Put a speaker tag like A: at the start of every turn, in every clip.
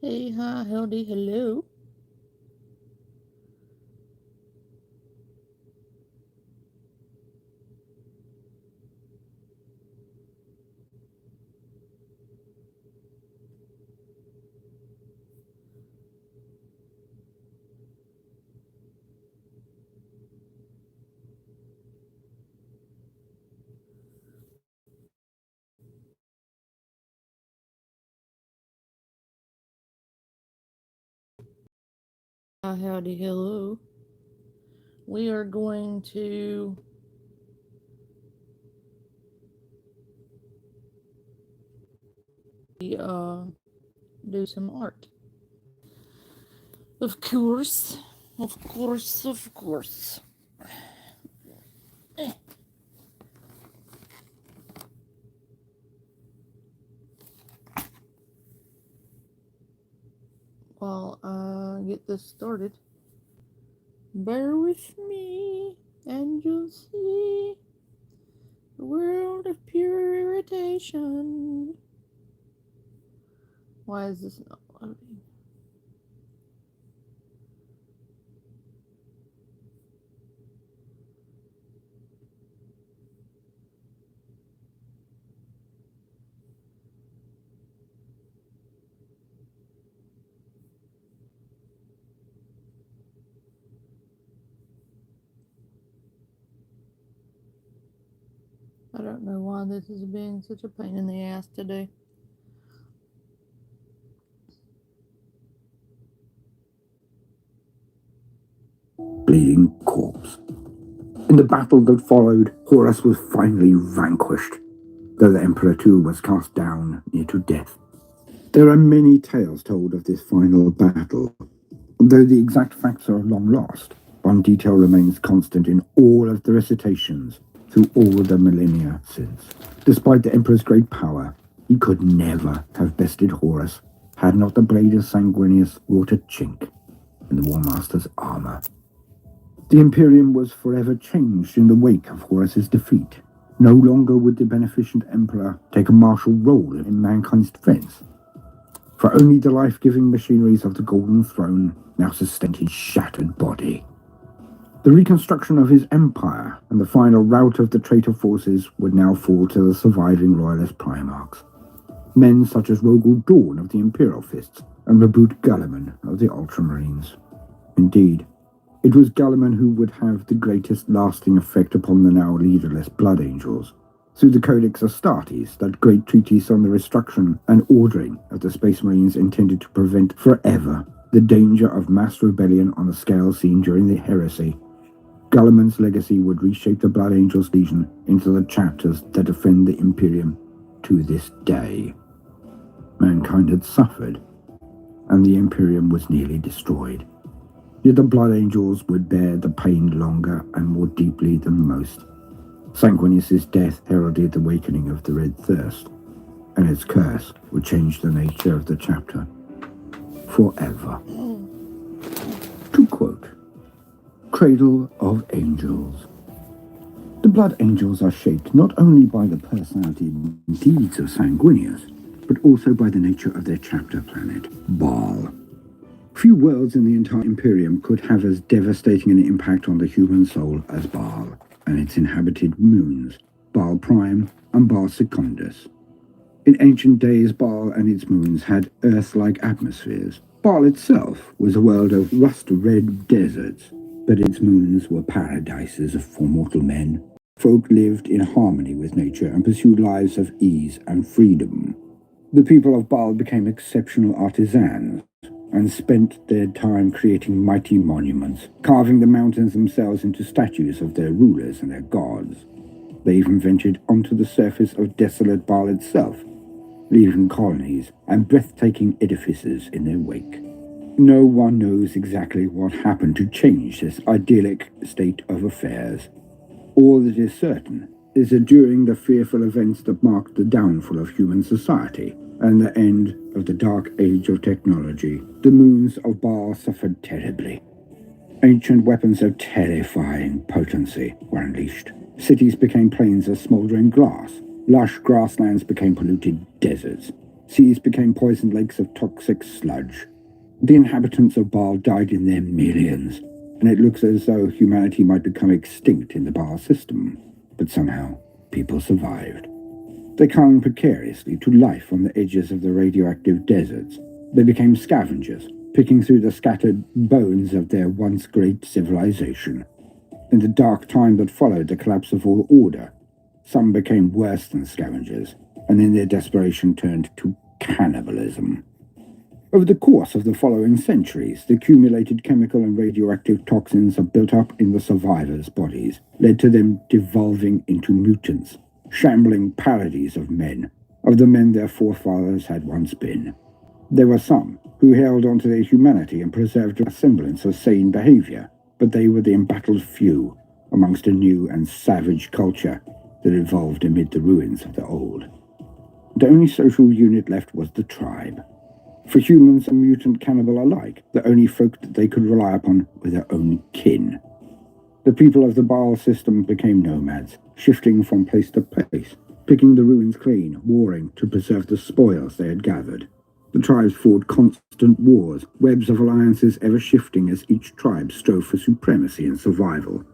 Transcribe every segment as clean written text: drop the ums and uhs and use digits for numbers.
A: Hey, hi, howdy, hello. Hi, howdy, hello. We are going to do some art. Of course, of course, of course. While I get this started, bear with me, and you'll see a world of pure irritation. Why is this not loading? I don't know why this is being such a pain in the ass today.
B: Bleeding corpse. In the battle that followed, Horus was finally vanquished, though the Emperor too was cast down near to death. There are many tales told of this final battle, though the exact facts are long lost. One detail remains constant in all of the recitations through all the millennia since. Despite the Emperor's great power, he could never have bested Horus had not the blade of Sanguinius wrought a chink in the War Master's armor. The Imperium was forever changed in the wake of Horus's defeat. No longer would the beneficent Emperor take a martial role in mankind's defense, for only the life-giving machineries of the Golden Throne now sustained his shattered body. The reconstruction of his empire and the final rout of the traitor forces would now fall to the surviving royalist primarchs, men such as Rogel Dawn of the Imperial Fists and Reboot Guilliman of the Ultramarines. Indeed, it was Guilliman who would have the greatest lasting effect upon the now leaderless Blood Angels. Through the Codex Astartes, that great treatise on the restructuring and ordering of the Space Marines intended to prevent forever the danger of mass rebellion on the scale seen during the Heresy, Guilliman's legacy would reshape the Blood Angels Legion into the chapters that defend the Imperium to this day. Mankind had suffered, and the Imperium was nearly destroyed. Yet the Blood Angels would bear the pain longer and more deeply than most. Sanguinius' death heralded the awakening of the Red Thirst, and its curse would change the nature of the chapter forever. To quote, Cradle of Angels. The Blood Angels are shaped not only by the personality and deeds of Sanguinius, but also by the nature of their chapter planet, Baal. Few worlds in the entire Imperium could have as devastating an impact on the human soul as Baal and its inhabited moons, Baal Prime and Baal Secundus. In ancient days, Baal and its moons had Earth-like atmospheres. Baal itself was a world of rust-red deserts, but its moons were paradises for mortal men. Folk lived in harmony with nature and pursued lives of ease and freedom. The people of Baal became exceptional artisans and spent their time creating mighty monuments, carving the mountains themselves into statues of their rulers and their gods. They even ventured onto the surface of desolate Baal itself, leaving colonies and breathtaking edifices in their wake. No one knows exactly what happened to change this idyllic state of affairs. All that is certain is that during the fearful events that marked the downfall of human society and the end of the dark age of technology, the moons of Baal suffered terribly. Ancient weapons of terrifying potency were unleashed. Cities became plains of smoldering glass. Lush grasslands became polluted deserts. Seas became poisoned lakes of toxic sludge. The inhabitants of Baal died in their millions, and it looks as though humanity might become extinct in the Baal system. But somehow, people survived. They clung precariously to life on the edges of the radioactive deserts. They became scavengers, picking through the scattered bones of their once great civilization. In the dark time that followed the collapse of all order, some became worse than scavengers, and in their desperation turned to cannibalism. Over the course of the following centuries, the accumulated chemical and radioactive toxins that built up in the survivors' bodies led to them devolving into mutants, shambling parodies of men, of the men their forefathers had once been. There were some who held on to their humanity and preserved a semblance of sane behavior, but they were the embattled few amongst a new and savage culture that evolved amid the ruins of the old. The only social unit left was the tribe. For humans and mutant cannibal alike, the only folk that they could rely upon were their own kin. The people of the Baal system became nomads, shifting from place to place, picking the ruins clean, warring to preserve the spoils they had gathered. The tribes fought constant wars, webs of alliances ever shifting as each tribe strove for supremacy and survival.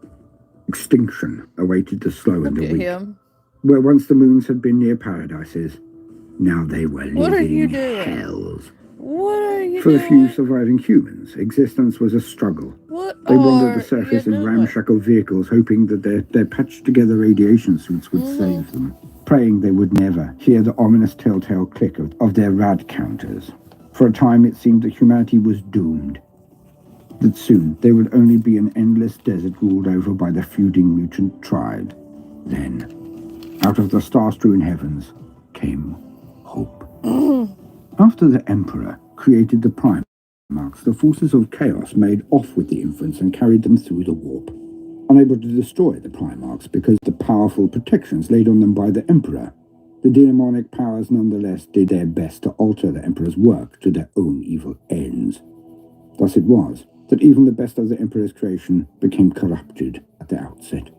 B: Extinction awaited the slow and the weak. Where once the moons had been near paradises, now they were living hells.
A: What are you
B: For
A: doing?
B: the few surviving humans, existence was a struggle.
A: What
B: They wandered
A: are
B: the surface
A: you
B: in
A: doing?
B: ramshackle vehicles, hoping that their patched-together radiation suits would save them, praying they would never hear the ominous telltale click of their rad counters. For a time it seemed that humanity was doomed, that soon there would only be an endless desert ruled over by the feuding mutant tribes. Then, out of the star-strewn heavens, came hope. After the Emperor created the Primarchs, the forces of chaos made off with the infants and carried them through the warp. Unable to destroy the Primarchs because of the powerful protections laid on them by the Emperor, the demonic powers nonetheless did their best to alter the Emperor's work to their own evil ends. Thus it was that even the best of the Emperor's creation became corrupted at the outset.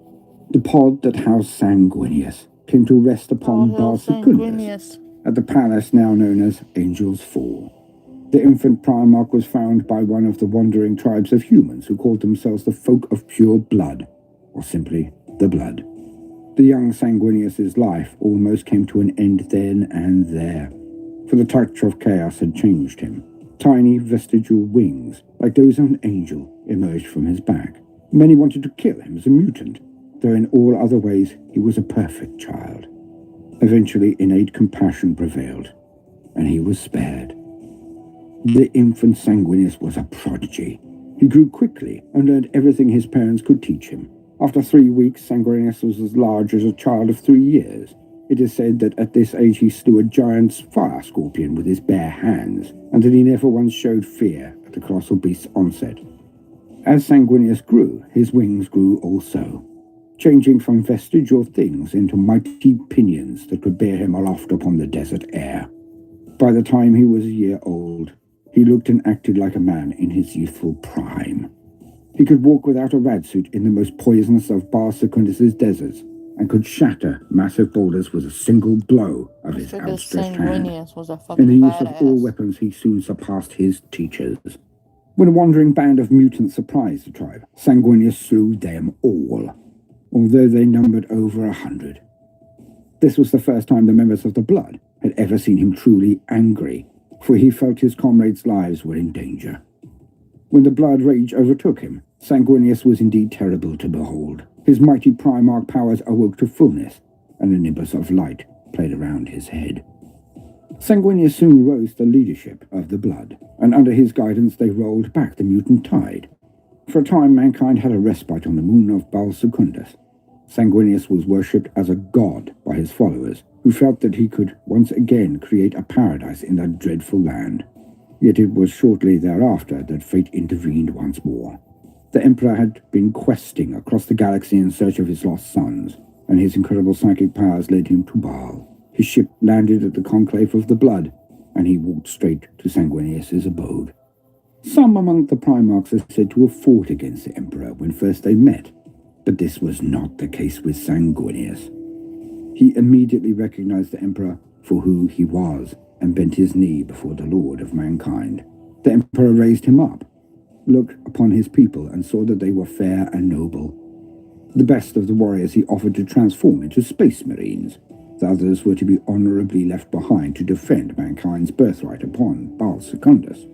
B: The pod that housed Sanguinius came to rest upon Baal Secundus, at the palace now known as Angel's Fall. The infant Primarch was found by one of the wandering tribes of humans who called themselves the Folk of Pure Blood, or simply the Blood. The young Sanguinius's life almost came to an end then and there, for the touch of chaos had changed him. Tiny vestigial wings, like those of an angel, emerged from his back. Many wanted to kill him as a mutant, though in all other ways he was a perfect child. Eventually, innate compassion prevailed, and he was spared. The infant Sanguinius was a prodigy. He grew quickly and learned everything his parents could teach him. After 3 weeks, Sanguinius was as large as a child of 3 years. It is said that at this age he slew a giant fire scorpion with his bare hands, and that he never once showed fear at the colossal beast's onset. As Sanguinius grew, his wings grew also, changing from vestigial things into mighty pinions that could bear him aloft upon the desert air. By the time he was a year old, he looked and acted like a man in his youthful prime. He could walk without a rad suit in the most poisonous of Baal Secundus' deserts, and could shatter massive boulders with a single blow of his outstretched hand. In the use of all weapons, he soon surpassed his teachers. When a wandering band of mutants surprised the tribe, Sanguinius slew them all, although they numbered over 100. This was the first time the members of the Blood had ever seen him truly angry, for he felt his comrades' lives were in danger. When the blood rage overtook him, Sanguinius was indeed terrible to behold. His mighty Primarch powers awoke to fullness, and a nimbus of light played around his head. Sanguinius soon rose to the leadership of the Blood, and under his guidance they rolled back the mutant tide. For a time mankind had a respite on the moon of Baal Secundus. Sanguinius was worshipped as a god by his followers, who felt that he could once again create a paradise in that dreadful land. Yet it was shortly thereafter that fate intervened once more. The Emperor had been questing across the galaxy in search of his lost sons, and his incredible psychic powers led him to Baal. His ship landed at the Conclave of the Blood, and he walked straight to Sanguinius' abode. Some among the Primarchs are said to have fought against the Emperor when first they met, but this was not the case with Sanguinius. He immediately recognized the Emperor for who he was and bent his knee before the Lord of mankind. The Emperor raised him up, looked upon his people, and saw that they were fair and noble. The best of the warriors he offered to transform into space marines. The others were to be honorably left behind to defend mankind's birthright upon Baal Secundus.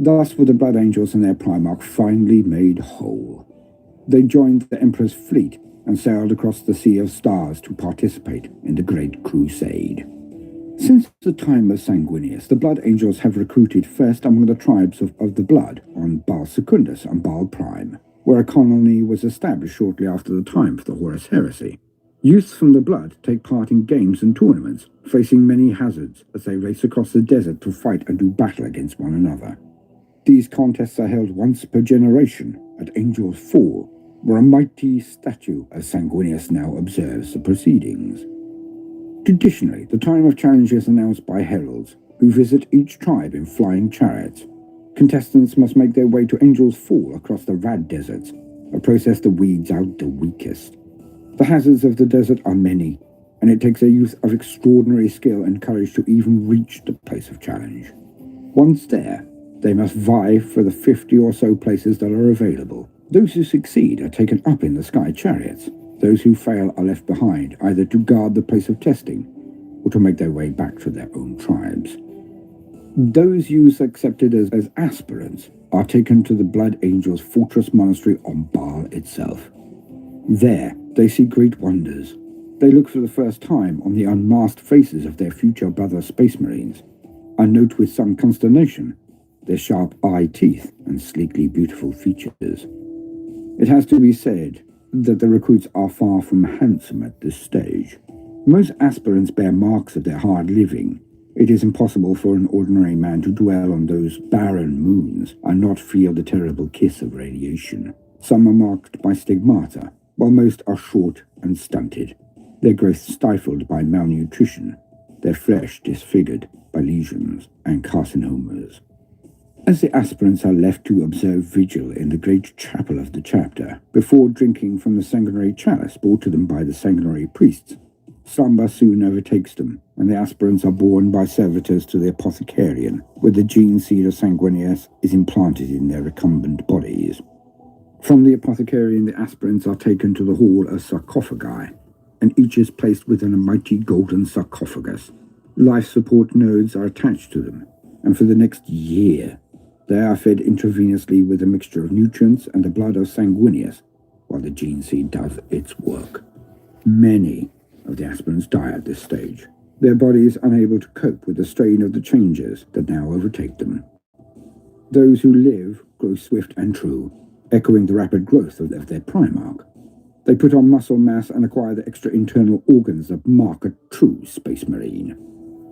B: Thus were the Blood Angels and their Primarch finally made whole. They joined the Emperor's fleet and sailed across the Sea of Stars to participate in the Great Crusade. Since the time of Sanguinius, the Blood Angels have recruited first among the tribes of the Blood on Baal Secundus and Baal Prime, where a colony was established shortly after the time of the Horus Heresy. Youths from the Blood take part in games and tournaments, facing many hazards as they race across the desert to fight and do battle against one another. These contests are held once per generation at Angel's Fall, where a mighty statue of Sanguinius now observes the proceedings. Traditionally, the time of challenge is announced by heralds, who visit each tribe in flying chariots. Contestants must make their way to Angel's Fall across the Rad Deserts, a process that weeds out the weakest. The hazards of the desert are many, and it takes a youth of extraordinary skill and courage to even reach the place of challenge. Once there, they must vie for the 50 or so places that are available. Those who succeed are taken up in the sky chariots. Those who fail are left behind, either to guard the place of testing or to make their way back to their own tribes. Those youths accepted as aspirants are taken to the Blood Angels' fortress monastery on Baal itself. There, they see great wonders. They look for the first time on the unmasked faces of their future brother Space Marines, and note with some consternation their sharp eye teeth and sleekly beautiful features. It has to be said that the recruits are far from handsome at this stage. Most aspirants bear marks of their hard living. It is impossible for an ordinary man to dwell on those barren moons and not feel the terrible kiss of radiation. Some are marked by stigmata, while most are short and stunted, their growth stifled by malnutrition, their flesh disfigured by lesions and carcinomas. As the aspirants are left to observe vigil in the great chapel of the chapter, before drinking from the sanguinary chalice brought to them by the sanguinary priests, slumber soon overtakes them, and the aspirants are borne by servitors to the apothecarian, where the gene seed of Sanguinius is implanted in their recumbent bodies. From the apothecarian, the aspirants are taken to the hall of sarcophagi, and each is placed within a mighty golden sarcophagus. Life support nodes are attached to them, and for the next year, they are fed intravenously with a mixture of nutrients and the blood of Sanguinius, while the gene seed does its work. Many of the aspirants die at this stage, their bodies unable to cope with the strain of the changes that now overtake them. Those who live grow swift and true, echoing the rapid growth of their Primarch. They put on muscle mass and acquire the extra internal organs that mark a true Space Marine.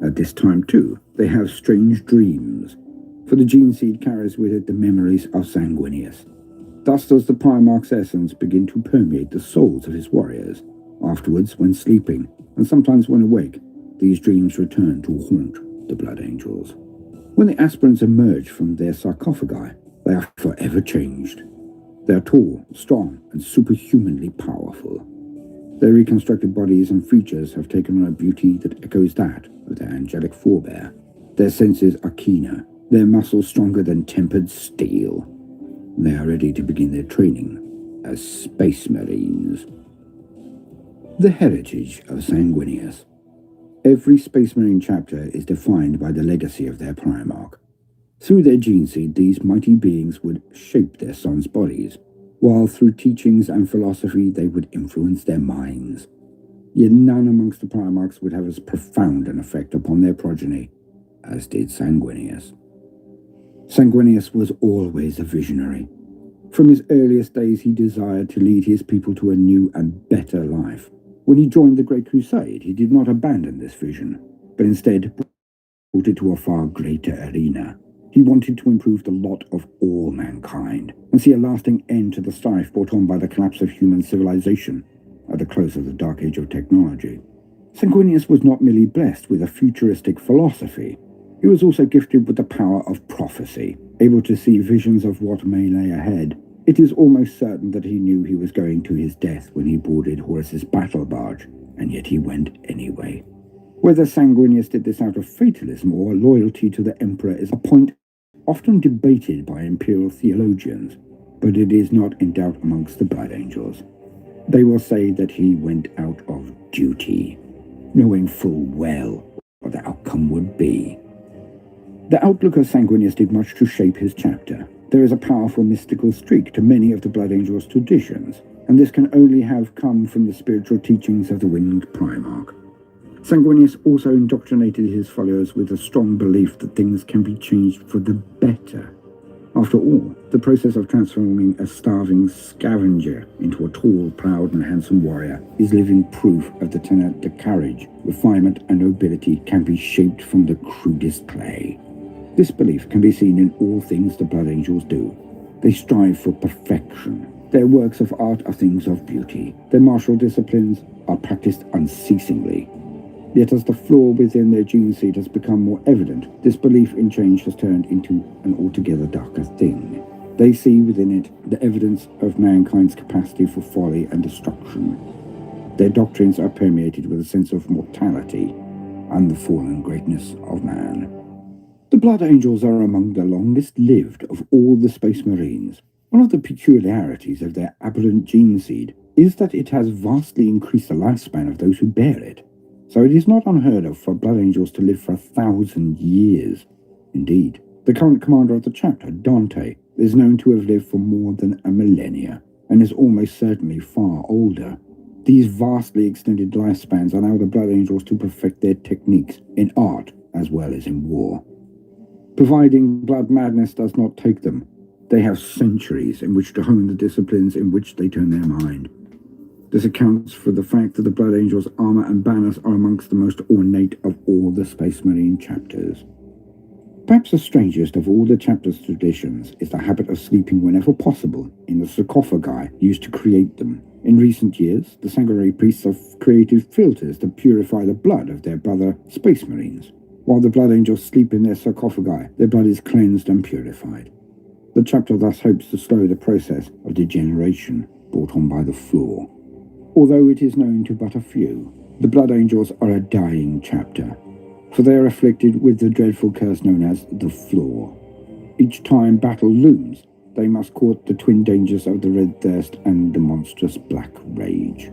B: At this time, too, they have strange dreams, for the gene seed carries with it the memories of Sanguinius. Thus does the Primarch's essence begin to permeate the souls of his warriors. Afterwards, when sleeping, and sometimes when awake, these dreams return to haunt the Blood Angels. When the aspirants emerge from their sarcophagi, they are forever changed. They are tall, strong, and superhumanly powerful. Their reconstructed bodies and features have taken on a beauty that echoes that of their angelic forebear. Their senses are keener, their muscles stronger than tempered steel. They are ready to begin their training as Space Marines. The heritage of Sanguinius. Every Space Marine chapter is defined by the legacy of their Primarch. Through their gene seed, these mighty beings would shape their sons' bodies, while through teachings and philosophy they would influence their minds. Yet none amongst the Primarchs would have as profound an effect upon their progeny as did Sanguinius. Sanguinius was always a visionary. From his earliest days he desired to lead his people to a new and better life. When he joined the Great Crusade, he did not abandon this vision, but instead brought it to a far greater arena. He wanted to improve the lot of all mankind and see a lasting end to the strife brought on by the collapse of human civilization at the close of the Dark Age of technology. Sanguinius was not merely blessed with a futuristic philosophy, he was also gifted with the power of prophecy, able to see visions of what may lay ahead. It is almost certain that he knew he was going to his death when he boarded Horus's battle barge and yet he went anyway. Whether Sanguinius did this out of fatalism or loyalty to the Emperor is a point often debated by imperial theologians, but it is not in doubt amongst the Blood Angels. They will say that he went out of duty, knowing full well what the outcome would be. The outlook of Sanguinius did much to shape his chapter. There is a powerful mystical streak to many of the Blood Angels' traditions, and this can only have come from the spiritual teachings of the Winged Primarch. Sanguinius also indoctrinated his followers with a strong belief that things can be changed for the better. After all, the process of transforming a starving scavenger into a tall, proud, and handsome warrior is living proof of the tenet that courage, refinement, and nobility can be shaped from the crudest clay. This belief can be seen in all things the Blood Angels do. They strive for perfection. Their works of art are things of beauty. Their martial disciplines are practiced unceasingly. Yet as the flaw within their gene seed has become more evident, this belief in change has turned into an altogether darker thing. They see within it the evidence of mankind's capacity for folly and destruction. Their doctrines are permeated with a sense of mortality and the fallen greatness of man. The Blood Angels are among the longest-lived of all the Space Marines. One of the peculiarities of their aberrant gene seed is that it has vastly increased the lifespan of those who bear it. So it is not unheard of for Blood Angels to live for 1,000 years. Indeed, the current commander of the chapter, Dante, is known to have lived for more than a millennia, and is almost certainly far older. These vastly extended lifespans allow the Blood Angels to perfect their techniques in art as well as in war. Providing blood madness does not take them, they have centuries in which to hone the disciplines in which they turn their mind. This accounts for the fact that the Blood Angels' armor and banners are amongst the most ornate of all the Space Marine chapters. Perhaps the strangest of all the chapter's traditions is the habit of sleeping whenever possible in the sarcophagi used to create them. In recent years, the sanguinary priests have created filters to purify the blood of their brother Space Marines. While the Blood Angels sleep in their sarcophagi, their blood is cleansed and purified. The chapter thus hopes to slow the process of degeneration brought on by the flaw. Although it is known to but a few, the Blood Angels are a dying chapter, for they are afflicted with the dreadful curse known as the Flaw. Each time battle looms, they must court the twin dangers of the Red Thirst and the monstrous Black Rage.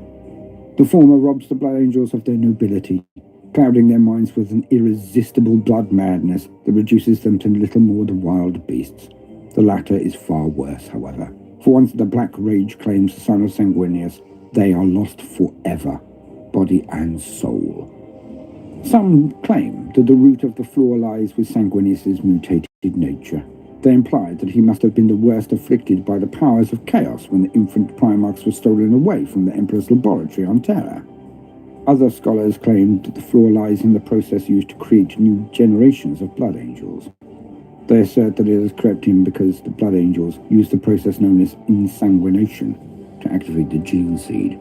B: The former robs the Blood Angels of their nobility, clouding their minds with an irresistible blood madness that reduces them to little more than wild beasts. The latter is far worse, however, for once the Black Rage claims the son of Sanguinius, they are lost forever, body and soul. Some claim that the root of the flaw lies with Sanguinius' mutated nature. They imply that he must have been the worst afflicted by the powers of chaos when the infant Primarchs were stolen away from the Emperor's laboratory on Terra. Other scholars claim that the flaw lies in the process used to create new generations of Blood Angels. They assert that it has crept in because the Blood Angels use the process known as insanguination to activate the gene seed.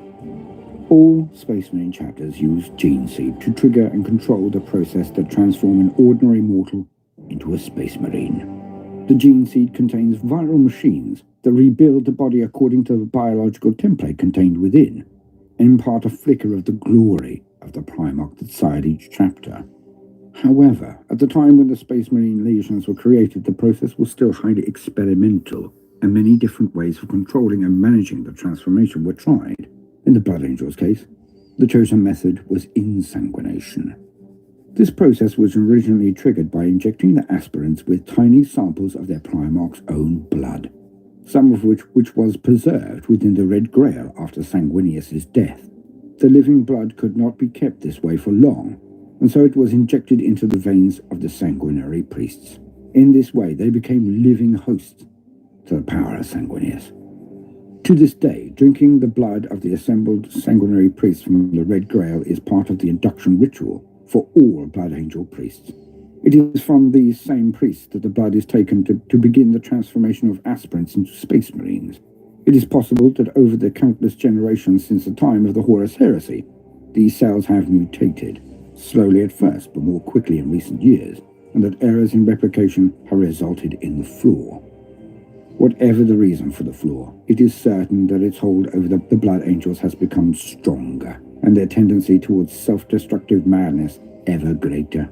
B: All Space Marine chapters use gene seed to trigger and control the process that transforms an ordinary mortal into a Space Marine. The gene seed contains viral machines that rebuild the body according to the biological template contained within, and impart a flicker of the glory of the Primarch that sired each chapter. However, at the time when the Space Marine legions were created, the process was still highly experimental, and many different ways of controlling and managing the transformation were tried. In the Blood Angels' case, the chosen method was insanguination. This process was originally triggered by injecting the aspirants with tiny samples of their Primarch's own blood, some of which was preserved within the Red Grail after Sanguinius' death. The living blood could not be kept this way for long, and so it was injected into the veins of the sanguinary priests. In this way, they became living hosts to the power of Sanguinius. To this day, drinking the blood of the assembled sanguinary priests from the Red Grail is part of the induction ritual for all Blood Angel priests. It is from these same priests that the blood is taken to begin the transformation of aspirants into Space Marines. It is possible that over the countless generations since the time of the Horus Heresy, these cells have mutated, slowly at first but more quickly in recent years, and that errors in replication have resulted in the flaw. Whatever the reason for the flaw, it is certain that its hold over the Blood Angels has become stronger. and their tendency towards self-destructive madness ever greater.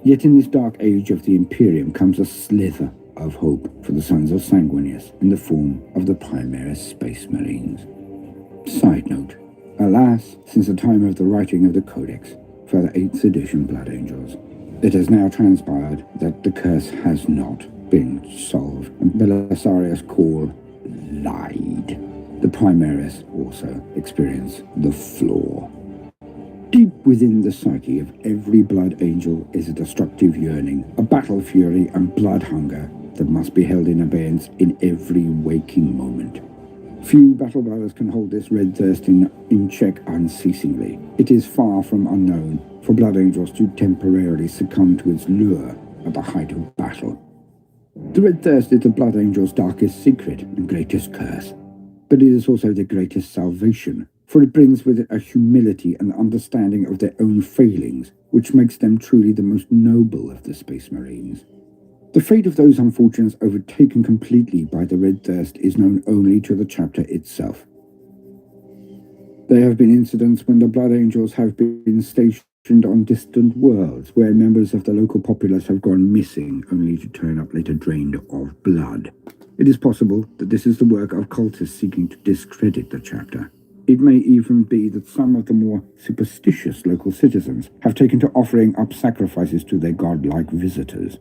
B: Yet in this dark age of the Imperium comes a slither of hope for the sons of Sanguinius in the form of the Primaris Space Marines. Side note, alas, since the time of the writing of the Codex for the 8th edition Blood Angels, it has now transpired that the curse has not been solved, and Belisarius Cawl lied. The Primaris also experience the flaw. Deep within the psyche of every Blood Angel is a destructive yearning, a battle fury and blood hunger that must be held in abeyance in every waking moment. Few battle brothers can hold this red thirst in check unceasingly. It is far from unknown for Blood Angels to temporarily succumb to its lure at the height of battle. The red thirst is the Blood Angel's darkest secret and greatest curse, but it is also the greatest salvation, for it brings with it a humility and understanding of their own failings, which makes them truly the most noble of the Space Marines. The fate of those unfortunates overtaken completely by the red thirst is known only to the chapter itself. There have been incidents when the Blood Angels have been stationed on distant worlds where members of the local populace have gone missing only to turn up later drained of blood. It is possible that this is the work of cultists seeking to discredit the chapter. It may even be that some of the more superstitious local citizens have taken to offering up sacrifices to their godlike visitors.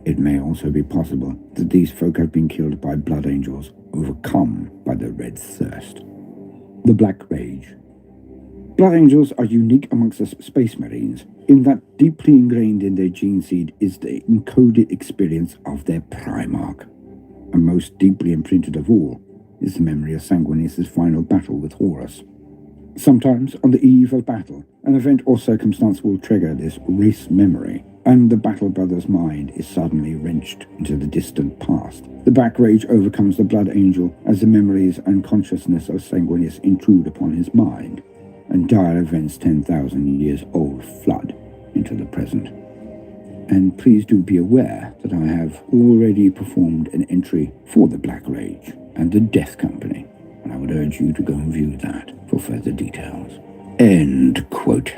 B: It may also be possible that these folk have been killed by Blood Angels overcome by the red thirst. The Black Rage. Blood Angels are unique amongst the Space Marines in that deeply ingrained in their gene seed is the encoded experience of their Primarch. And most deeply imprinted of all is the memory of Sanguinius' final battle with Horus. Sometimes, on the eve of battle, an event or circumstance will trigger this race memory, and the battle brother's mind is suddenly wrenched into the distant past. The Black Rage overcomes the Blood Angel as the memories and consciousness of Sanguinius intrude upon his mind, and dire events 10,000 years old flood into the present. And please do be aware that I have already performed an entry for the Black Rage and the Death Company, and I would urge you to go and view that for further details. End quote.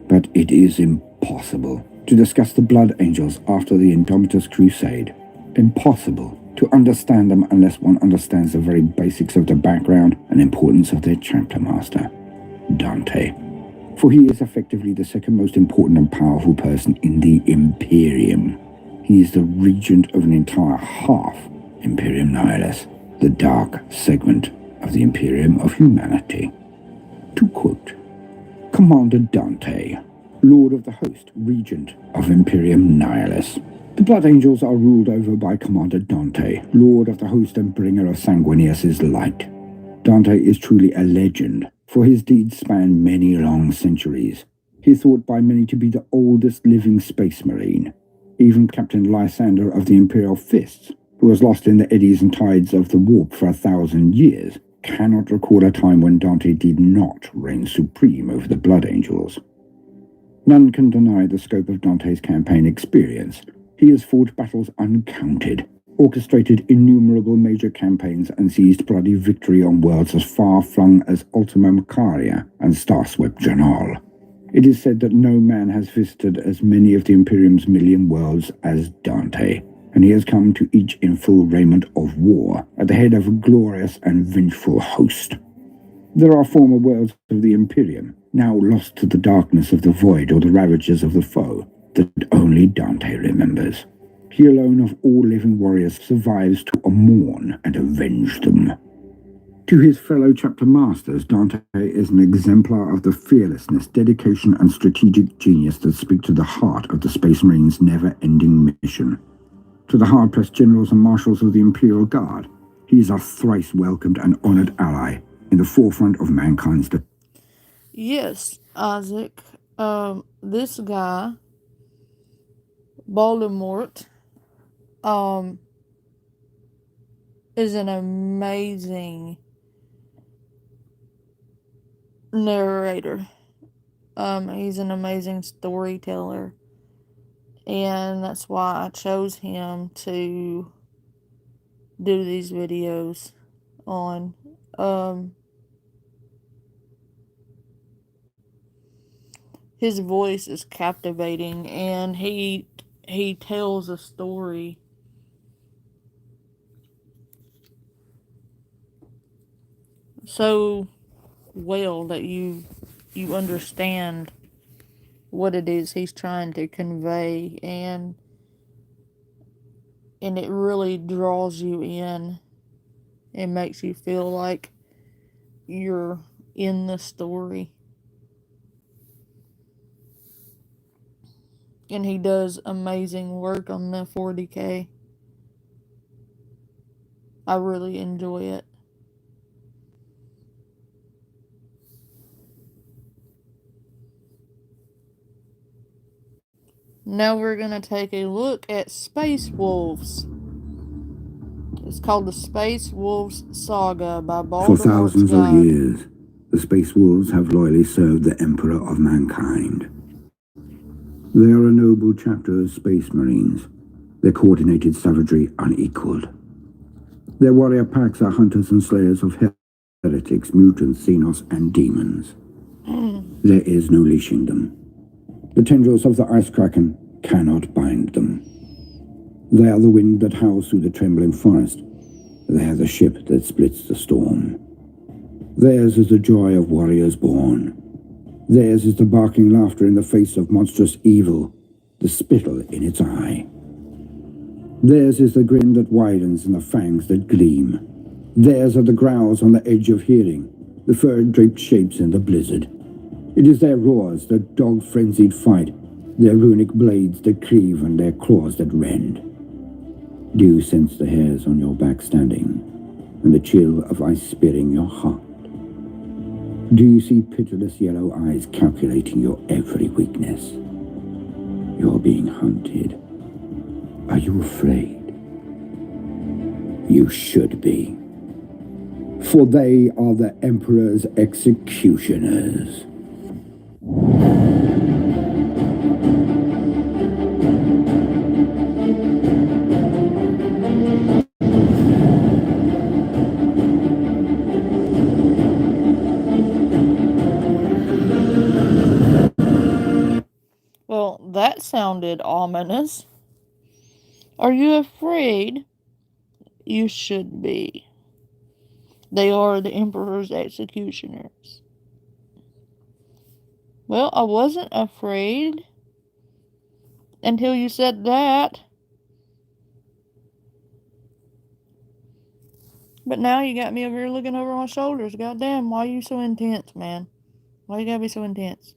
B: But it is impossible to discuss the Blood Angels after the Indomitus Crusade. Impossible to understand them unless one understands the very basics of the background and importance of their chapter master, Dante. For he is effectively the second most important and powerful person in the Imperium. He is the regent of an entire half Imperium Nihilus, the dark segment of the Imperium of humanity. To quote, Commander Dante, Lord of the Host, Regent of Imperium Nihilus. The Blood Angels are ruled over by Commander Dante, Lord of the Host and bringer of Sanguinius' light. Dante is truly a legend, for his deeds span many long centuries. He is thought by many to be the oldest living Space Marine. Even Captain Lysander of the Imperial Fists, who was lost in the eddies and tides of the warp for 1,000 years, cannot recall a time when Dante did not reign supreme over the Blood Angels. None can deny the scope of Dante's campaign experience. He has fought battles uncounted, orchestrated innumerable major campaigns, and seized bloody victory on worlds as far-flung as Ultima Macaria and star-swept Janal. It is said that no man has visited as many of the Imperium's million worlds as Dante, and he has come to each in full raiment of war, at the head of a glorious and vengeful host. There are former worlds of the Imperium, now lost to the darkness of the void or the ravages of the foe, that only Dante remembers. He alone of all living warriors survives to mourn and avenge them. To his fellow chapter masters, Dante is an exemplar of the fearlessness, dedication, and strategic genius that speak to the heart of the Space Marines' never-ending mission. To the hard-pressed generals and marshals of the Imperial Guard, he is a thrice welcomed and honored ally in the forefront of mankind's
A: Yes, Isaac. This guy, Voldemort, is an amazing narrator. He's an amazing storyteller, and that's why I chose him to do these videos on. his voice is captivating, and he tells a story so well that you understand what it is he's trying to convey, and it really draws you in. It makes you feel like you're in the story. And he does amazing work on the 40K. I really enjoy it. Now we're going to take a look at Space Wolves. It's called the Space Wolves Saga by Baltimore.
B: For thousands of years, the Space Wolves have loyally served the Emperor of mankind. They are a noble chapter of Space Marines, their coordinated savagery unequaled. Their warrior packs are hunters and slayers of heretics, mutants, xenos, and demons. There is no leashing them. The tendrils of the Ice Kraken cannot bind them. They are the wind that howls through the trembling forest. They are the ship that splits the storm. Theirs is the joy of warriors born. Theirs is the barking laughter in the face of monstrous evil, the spittle in its eye. Theirs is the grin that widens and the fangs that gleam. Theirs are the growls on the edge of hearing, the fur-draped shapes in the blizzard. It is their roars that dog-frenzied fight, their runic blades that cleave and their claws that rend. Do you sense the hairs on your back standing, and the chill of ice spearing your heart? Do you see pitiless yellow eyes calculating your every weakness? You're being hunted. Are you afraid? You should be. For they are the Emperor's executioners.
A: Well, that sounded ominous. Are you afraid? You should be. They are the Emperor's executioners. Well, I wasn't afraid until you said that. But now you got me over here looking over my shoulders. Goddamn, why are you so intense, man? Why you gotta be so intense?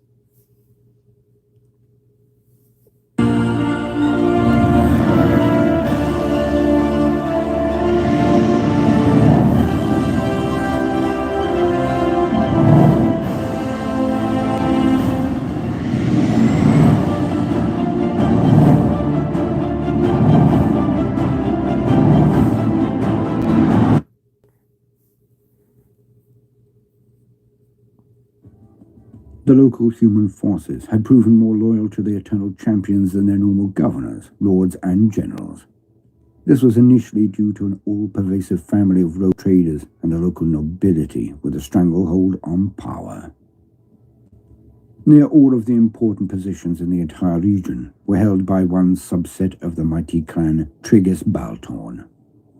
B: The local human forces had proven more loyal to the Eternal Champions than their normal governors, lords, and generals. This was initially due to an all-pervasive family of rogue traders and the local nobility with a stranglehold on power. Near all of the important positions in the entire region were held by one subset of the mighty clan Trigus Baltorn.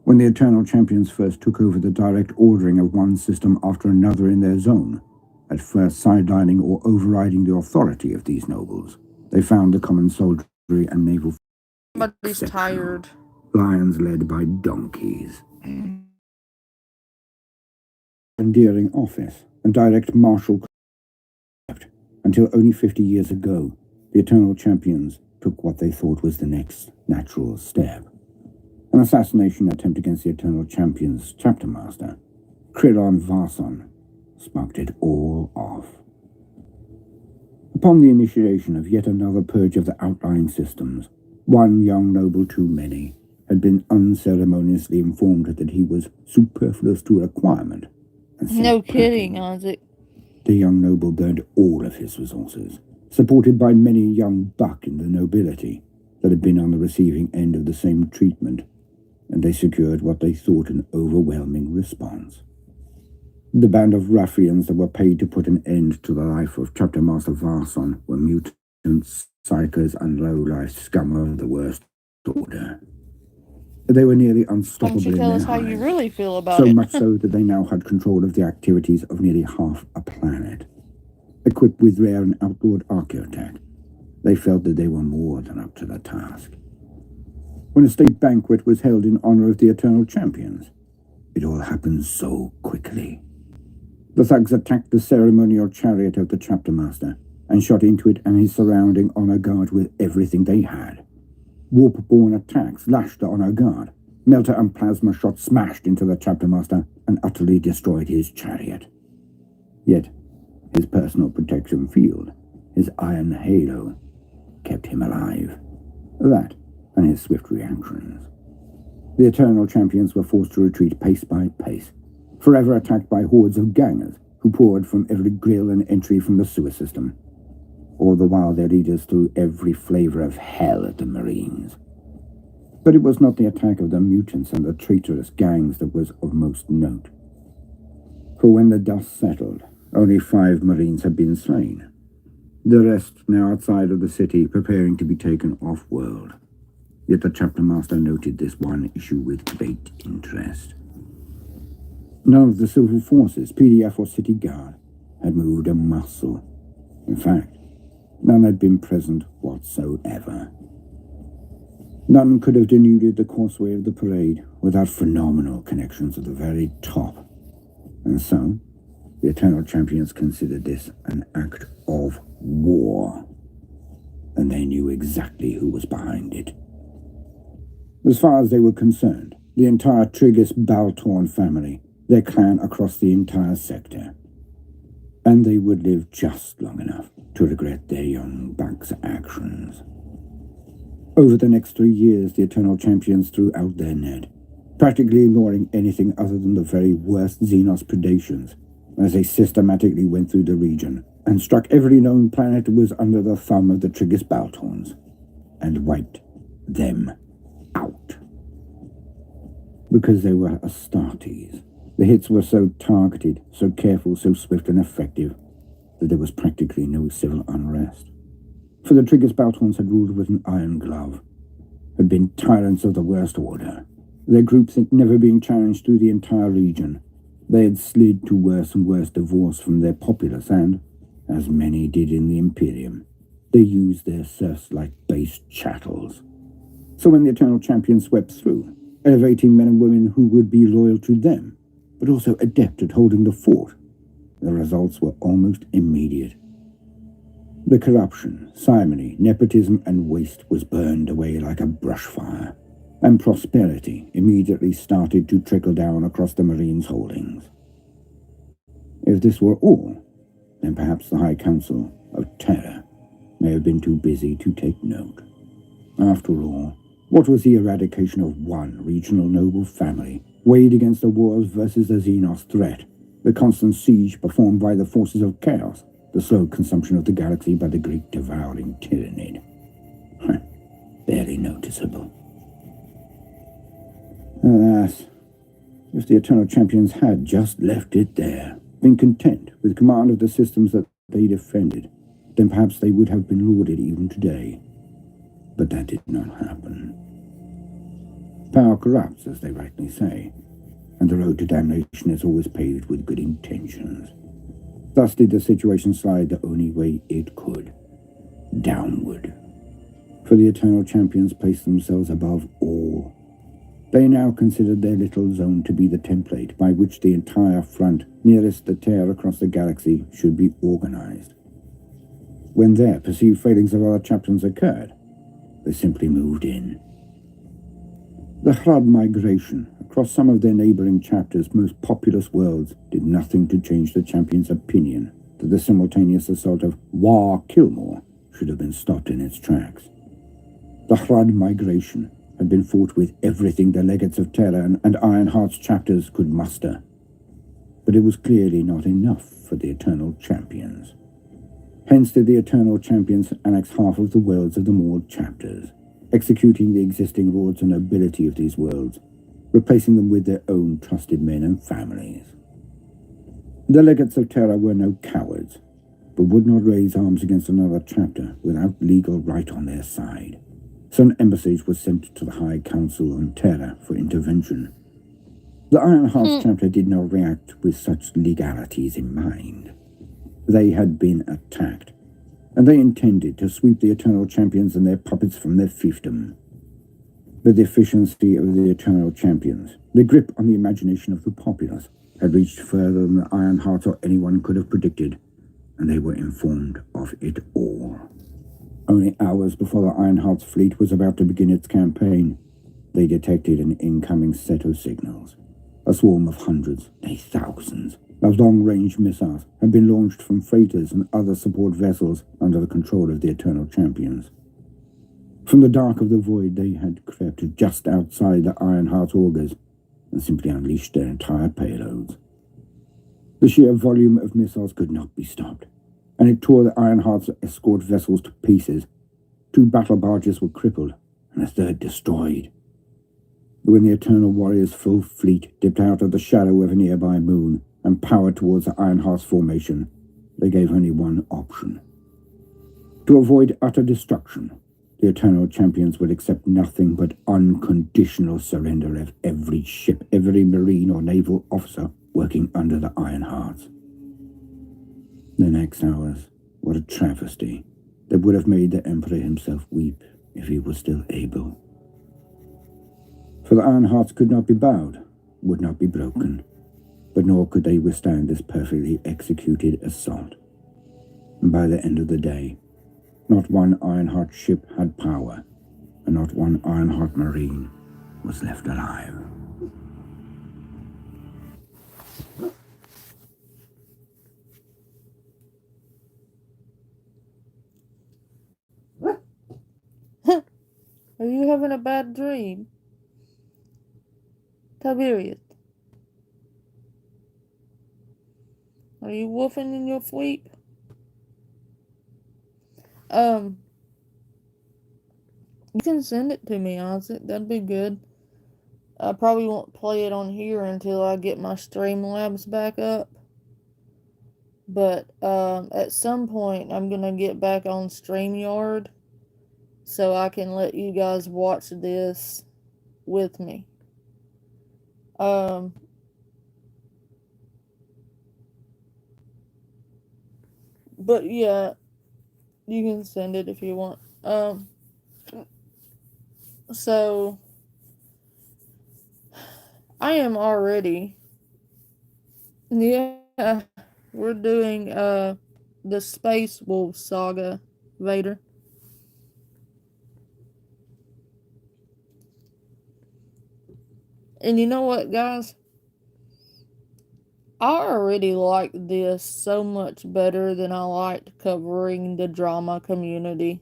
B: When the Eternal Champions first took over the direct ordering of one system after another in their zone, at first sidelining or overriding the authority of these nobles, they found the common soldiery and naval
A: Somebody's tired.
B: lions led by donkeys. Endearing office and direct martial until only 50 years ago, the Eternal Champions took what they thought was the next natural step. An assassination attempt against the Eternal Champions chapter master, Krillon Varson, sparked it all off. Upon the initiation of yet another purge of the outlying systems, one young noble too many had been unceremoniously informed that he was superfluous to a requirement.
A: No kidding, Isaac.
B: The young noble burned all of his resources, supported by many young buck in the nobility that had been on the receiving end of the same treatment, and they secured what they thought an overwhelming response. The band of ruffians that were paid to put an end to the life of Chapter Master Varson were mutants, psychers, and low-life scum of the worst order. They were nearly
A: Why don't
B: unstoppable
A: you
B: in
A: tell
B: their
A: us how you
B: hives,
A: really feel about
B: so
A: it?
B: much so that they now had control of the activities of nearly half a planet. Equipped with rare and outlawed archaeotech, they felt that they were more than up to the task. When a state banquet was held in honor of the Eternal Champions, it all happened so quickly. The thugs attacked the ceremonial chariot of the chapter master and shot into it and his surrounding honor guard with everything they had. Warp-borne attacks lashed the honor guard. Melter and plasma shots smashed into the chapter master and utterly destroyed his chariot. Yet, his personal protection field, his iron halo, kept him alive. That and his swift reactions. The Eternal Champions were forced to retreat pace by pace, forever attacked by hordes of gangers who poured from every grill and entry from the sewer system. All the while their leaders threw every flavor of hell at the Marines. But it was not the attack of the mutants and the traitorous gangs that was of most note. For when the dust settled, only 5 Marines had been slain. The rest now outside of the city, preparing to be taken off-world. Yet the chapter master noted this one issue with great interest. None of the civil forces, PDF or city guard, had moved a muscle. In fact, none had been present whatsoever. None could have denuded the causeway of the parade without phenomenal connections at the very top. And so, the Eternal Champions considered this an act of war. And they knew exactly who was behind it. As far as they were concerned, the entire Trigus Baltorn family, their clan across the entire sector. And they would live just long enough to regret their young buck's actions. Over the next 3 years, the Eternal Champions threw out their net, practically ignoring anything other than the very worst Xenos predations, as they systematically went through the region and struck every known planet that was under the thumb of the Trigus Baltorns, and wiped them out. Because they were Astartes, the hits were so targeted, so careful, so swift and effective, that there was practically no civil unrest. For the Trigus Baltorns had ruled with an iron glove, had been tyrants of the worst order, their groupthink never being challenged through the entire region. They had slid to worse and worse divorce from their populace and, as many did in the Imperium, they used their serfs like base chattels. So when the Eternal Champions swept through, elevating men and women who would be loyal to them, but also adept at holding the fort, the results were almost immediate. The corruption, simony, nepotism, and waste was burned away like a brush fire, and prosperity immediately started to trickle down across the Marines' holdings. If this were all, then perhaps the High Council of Terra may have been too busy to take note. After all, what was the eradication of one regional noble family, weighed against the wars versus the Xenos threat, the constant siege performed by the forces of chaos, the slow consumption of the galaxy by the Great Devouring Tyranid? Barely noticeable. Alas, if the Eternal Champions had just left it there, been content with command of the systems that they defended, then perhaps they would have been lauded even today. But that did not happen. Power corrupts, as they rightly say, and the road to damnation is always paved with good intentions. Thus did the situation slide the only way it could, downward. For the Eternal Champions placed themselves above all. They now considered their little zone to be the template by which the entire front nearest the tear across the galaxy should be organized. When their perceived failings of other chapters occurred, they simply moved in. The Hrad migration across some of their neighboring chapters' most populous worlds did nothing to change the Champion's opinion that the simultaneous assault of War Kilmore should have been stopped in its tracks. The Hrad migration had been fought with everything the Legates of Terra and Ironheart's chapters could muster. But it was clearly not enough for the Eternal Champions. Hence did the Eternal Champions annex half of the worlds of the Maud chapters, executing the existing lords and nobility of these worlds, replacing them with their own trusted men and families. The legates of Terra were no cowards, but would not raise arms against another chapter without legal right on their side. So an embassage was sent to the High Council on Terra for intervention. The Ironhearts chapter did not react with such legalities in mind. They had been attacked, and they intended to sweep the Eternal Champions and their puppets from their fiefdom. But the efficiency of the Eternal Champions, the grip on the imagination of the populace, had reached further than the Ironhearts or anyone could have predicted, and they were informed of it all. Only hours before the Ironhearts fleet was about to begin its campaign, they detected an incoming set of signals. A swarm of hundreds, nay thousands, of long-range missiles had been launched from freighters and other support vessels under the control of the Eternal Champions. From the dark of the void, they had crept just outside the Ironheart augers and simply unleashed their entire payloads. The sheer volume of missiles could not be stopped, and it tore the Ironheart's escort vessels to pieces. 2 battle barges were crippled, and a third destroyed. But when the Eternal Warriors' full fleet dipped out of the shadow of a nearby moon and powered towards the Ironheart's formation, they gave only one option. To avoid utter destruction, the Eternal Champions would accept nothing but unconditional surrender of every ship, every marine or naval officer working under the Ironhearts. The next hours were a travesty that would have made the Emperor himself weep if he was still able. For the Ironhearts could not be bowed, would not be broken, but nor could they withstand this perfectly executed assault. And by the end of the day, not one Ironheart ship had power, and not one Ironheart Marine was left alive.
A: Are you having a bad dream? Tiberius? Are you wolfing in your sleep? You can send it to me, Isaac. That'd be good. I probably won't play it on here until I get my Streamlabs back up. But at some point, I'm gonna get back on StreamYard so I can let you guys watch this with me. But yeah, you can send it if you want. So I am already, yeah, we're doing the Space Wolf Saga, Vader. And you know what, guys? I already like this so much better than I liked covering the drama community.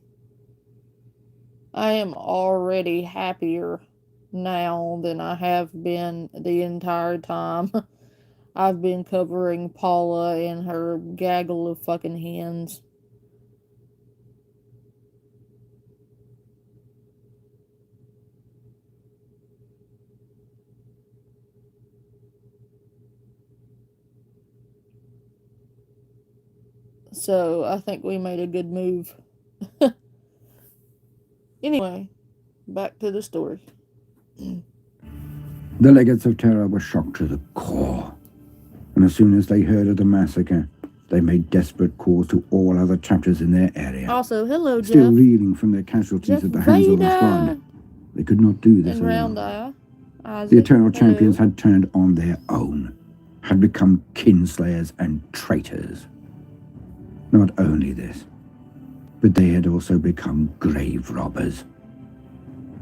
A: I am already happier now than I have been the entire time I've been covering Paula and her gaggle of fucking hens. So I think we made a good move. Anyway, back to the story.
B: The legates of Terra were shocked to the core, and as soon as they heard of the massacre, they made desperate calls to all other chapters in their area.
A: Also, hello,
B: Still
A: Jeff.
B: reeling from their casualties
A: Jeff
B: at the hands of the Flood, they could not do this
A: and
B: alone.
A: Round Eye. Isaac,
B: The Eternal Champions
A: hello.
B: had turned on their own, had become kinslayers and traitors. Not only this, but they had also become grave robbers.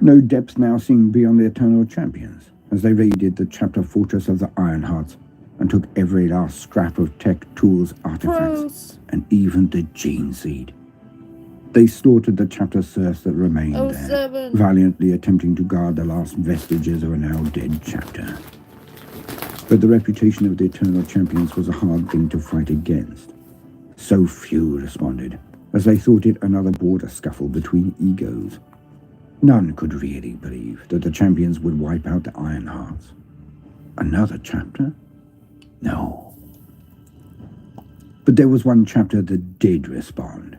B: No depths now seemed beyond the Eternal Champions, as they raided the chapter fortress of the Ironhearts and took every last scrap of tech, tools, artifacts,
A: Pros.
B: and even the gene seed. They slaughtered the chapter serfs that remained there,
A: 07.
B: valiantly attempting to guard the last vestiges of a now dead chapter. But the reputation of the Eternal Champions was a hard thing to fight against. So few responded, as they thought it another border scuffle between egos. None could really believe that the champions would wipe out the Ironhearts. Another chapter? No. But there was one chapter that did respond,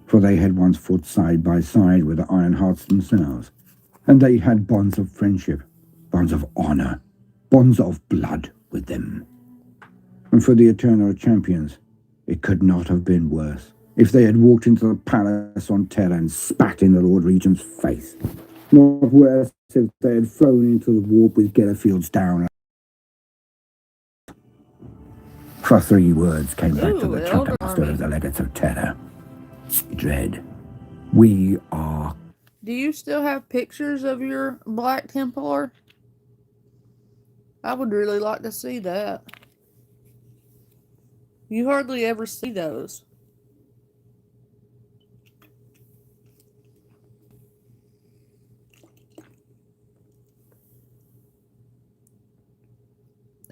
B: for they had once fought side by side with the Ironhearts themselves, and they had bonds of friendship, bonds of honor, bonds of blood with them. And for the Eternal Champions, it could not have been worse if they had walked into the palace on Terra and spat in the Lord Regent's face. Not worse if they had flown into the warp with Gellerfields down. For 3 words came back to the chapter master of the Legates of Terra. Dread. We are...
A: Do you still have pictures of your Black Templar? I would really like to see that. You hardly ever see those.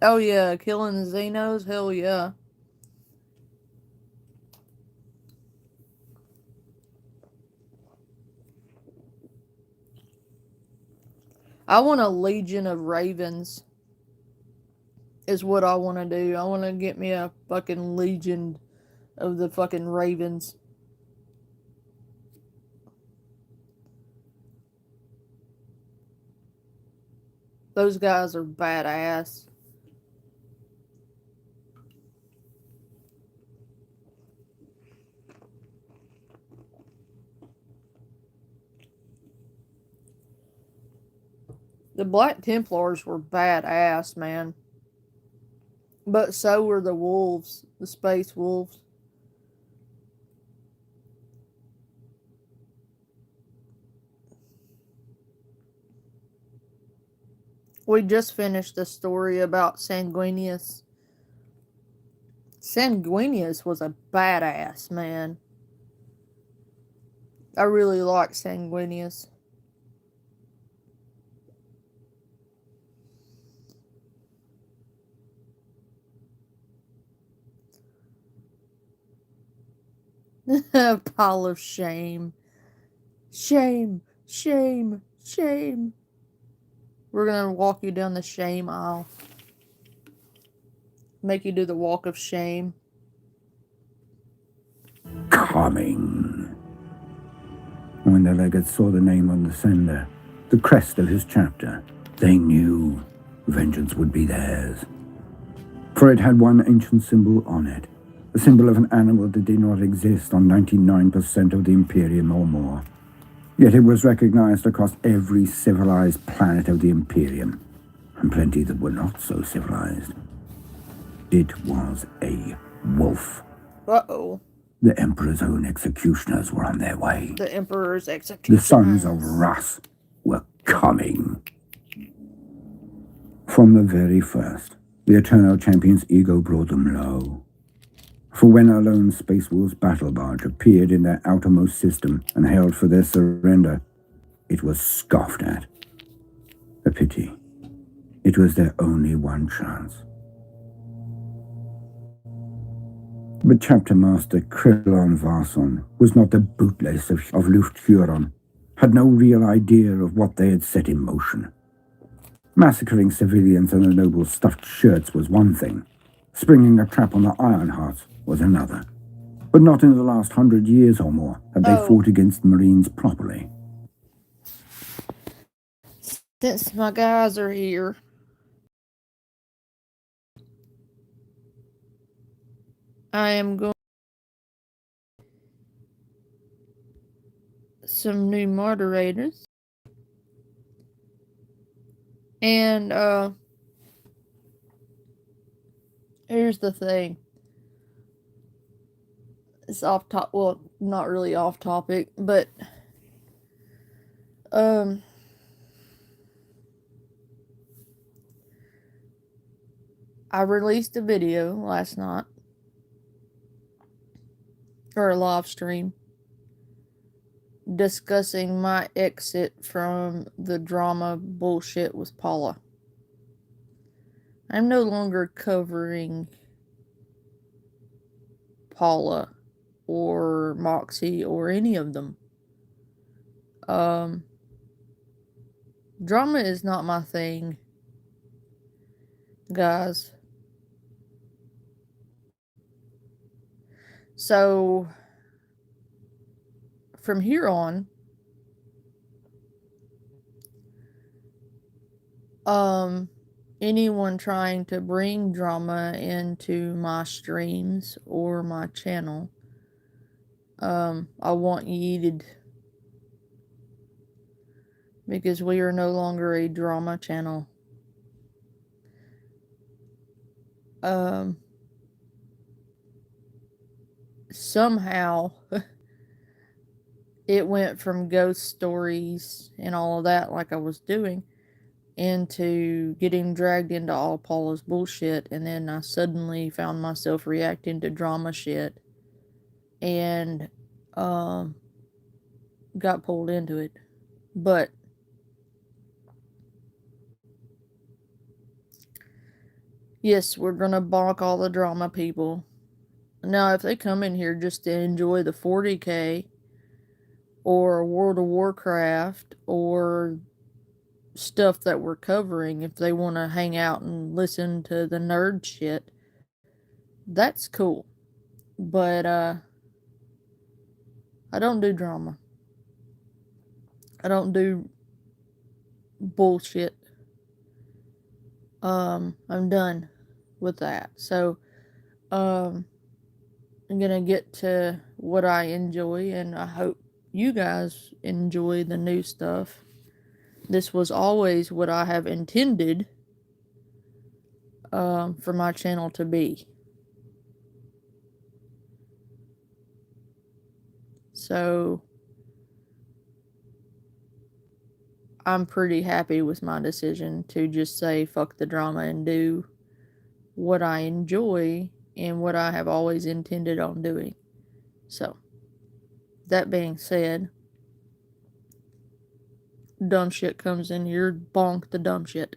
A: Oh yeah, killing Xenos? Hell yeah. I want a Legion of Ravens. Is what I want to do. I want to get me a fucking Legion of the fucking Ravens. Those guys are badass. The Black Templars were badass, man. But so were the wolves, the space wolves. We just finished the story about Sanguinius. Sanguinius was a badass, man. I really like Sanguinius. Pile of shame. Shame, shame, shame. We're gonna walk you down the shame aisle. Make you do the walk of shame.
B: Coming. When the legates saw the name on the sender, the crest of his chapter, they knew vengeance would be theirs. For it had one ancient symbol on it, a symbol of an animal that did not exist on 99% of the Imperium or more. Yet it was recognized across every civilized planet of the Imperium, and plenty that were not so civilized. It was a wolf.
A: Uh-oh.
B: The Emperor's own executioners were on their way.
A: The Emperor's executioners.
B: The sons of Russ were coming. From the very first, the Eternal Champion's ego brought them low. For when a lone Space Wolves battle barge appeared in their outermost system and hailed for their surrender, it was scoffed at. A pity. It was their only one chance. But Chapter Master Krillon Varson was not the bootlace of Luft Huron, had no real idea of what they had set in motion. Massacring civilians and the noble stuffed shirts was one thing. Springing a trap on the Ironhearts was another. But not in the last 100 years or more had they fought against Marines properly.
A: Since my guys are here, I am going some new moderators. And here's the thing. It's off top, well, not really off topic, but I released a video last night, or a live stream, discussing my exit from the drama bullshit with Paula. I'm no longer covering Paula or Moxie or any of them. Drama is not my thing, guys. So from here on, anyone trying to bring drama into my streams or my channel, I want yeeted, because we are no longer a drama channel. Somehow it went from ghost stories and all of that, like I was doing, into getting dragged into all Paula's bullshit, and then I suddenly found myself reacting to drama shit and got pulled into it. But yes, we're gonna bonk all the drama people. Now, if they come in here just to enjoy the 40K or World of Warcraft or stuff that we're covering, if they want to hang out and listen to the nerd shit, that's cool. But I don't do drama. I don't do bullshit. I'm done with that. So I'm gonna get to what I enjoy, and I hope you guys enjoy the new stuff. This was always what I have intended for my channel to be. So I'm pretty happy with my decision to just say fuck the drama and do what I enjoy and what I have always intended on doing. So, that being said, dumb shit comes in here, bonk the dumb shit.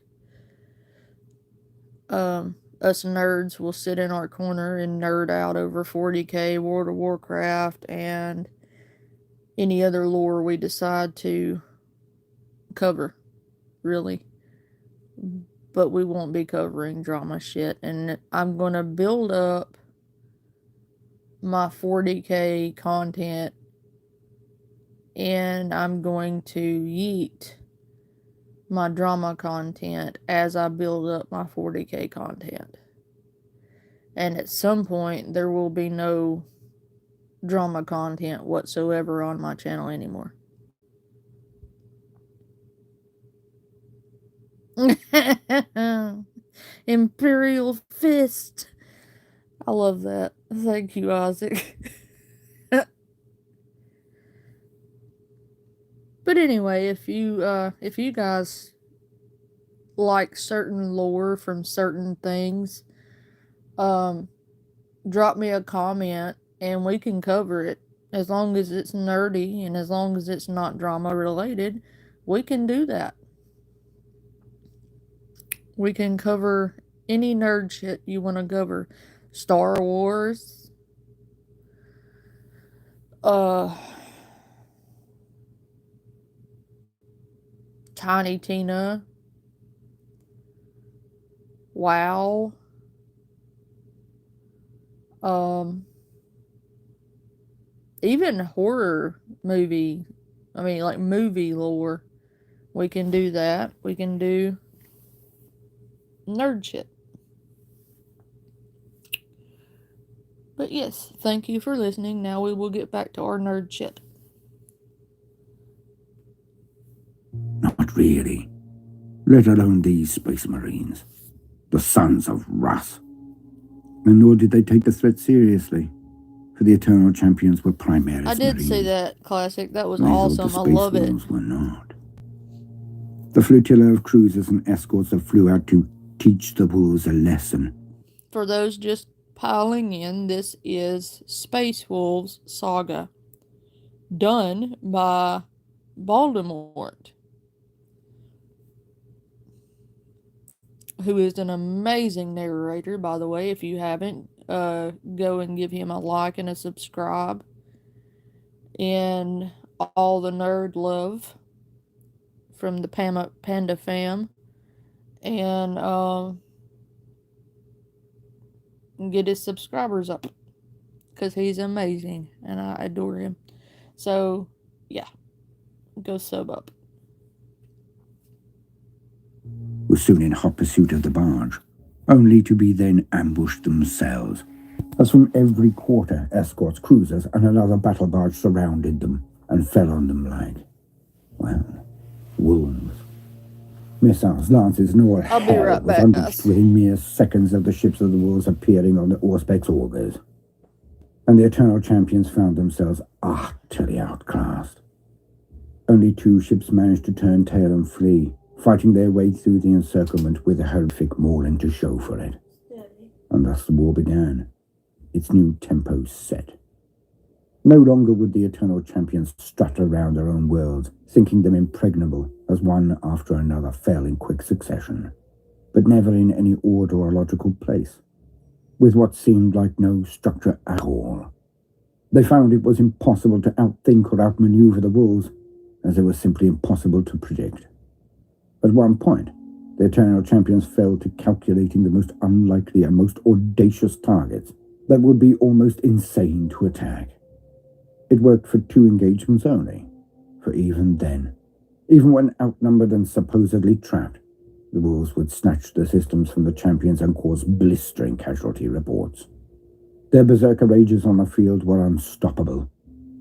A: Us nerds will sit in our corner and nerd out over 40K, World of Warcraft, and any other lore we decide to cover, really. But we won't be covering drama shit, and I'm gonna build up my 40K content, and I'm going to yeet my drama content as I build up my 40K content. And at some point, there will be no drama content whatsoever on my channel anymore. Imperial Fist. I love that. Thank you, Isaac. But anyway, if you guys like certain lore from certain things, drop me a comment and we can cover it. As long as it's nerdy and as long as it's not drama related, we can do that. We can cover any nerd shit you want to cover. Star Wars, Tiny Tina, WoW, even horror movie. I mean, like movie lore. We can do that. We can do nerd shit. But yes, thank you for listening. Now we will get back to our nerd shit.
B: Not really. Let alone these space marines. The sons of Wrath. And nor did they take the threat seriously. For the Eternal Champions were Primaris
A: I did
B: marines.
A: see that, Classic. That was
B: Whereas
A: awesome.
B: the
A: I
B: Space
A: love it.
B: Wolves were not. The flotilla of cruisers and escorts that flew out to teach the wolves a lesson.
A: For those just piling in, this is Space Wolves Saga, done by Voldemort, who is an amazing narrator, by the way. If you haven't, go and give him a like and a subscribe. And all the nerd love from the Panda fam. And get his subscribers up. because he's amazing and I adore him. So, yeah, go sub up.
B: Was soon in hot pursuit of the barge, only to be then ambushed themselves, as from every quarter escorts, cruisers, and another battle barge surrounded them and fell on them like, well, wolves. Missiles, lances, and all
A: I'll be
B: hell
A: right
B: was
A: back,
B: unleashed
A: guys.
B: within mere seconds of the ships of the wolves appearing on the Auspex augers, and the Eternal Champions found themselves utterly outclassed. Only 2 ships managed to turn tail and flee, fighting their way through the encirclement with a horrific mauling to show for it. And thus the war began, its new tempo set. No longer would the Eternal Champions strut around their own worlds, thinking them impregnable as one after another fell in quick succession, but never in any order or logical place, with what seemed like no structure at all. They found it was impossible to outthink or outmaneuver the wolves, as they were simply impossible to predict. At one point, the Eternal Champions fell to calculating the most unlikely and most audacious targets that would be almost insane to attack. It worked for 2 engagements only, for even then, even when outnumbered and supposedly trapped, the wolves would snatch the systems from the champions and cause blistering casualty reports. Their berserker rages on the field were unstoppable,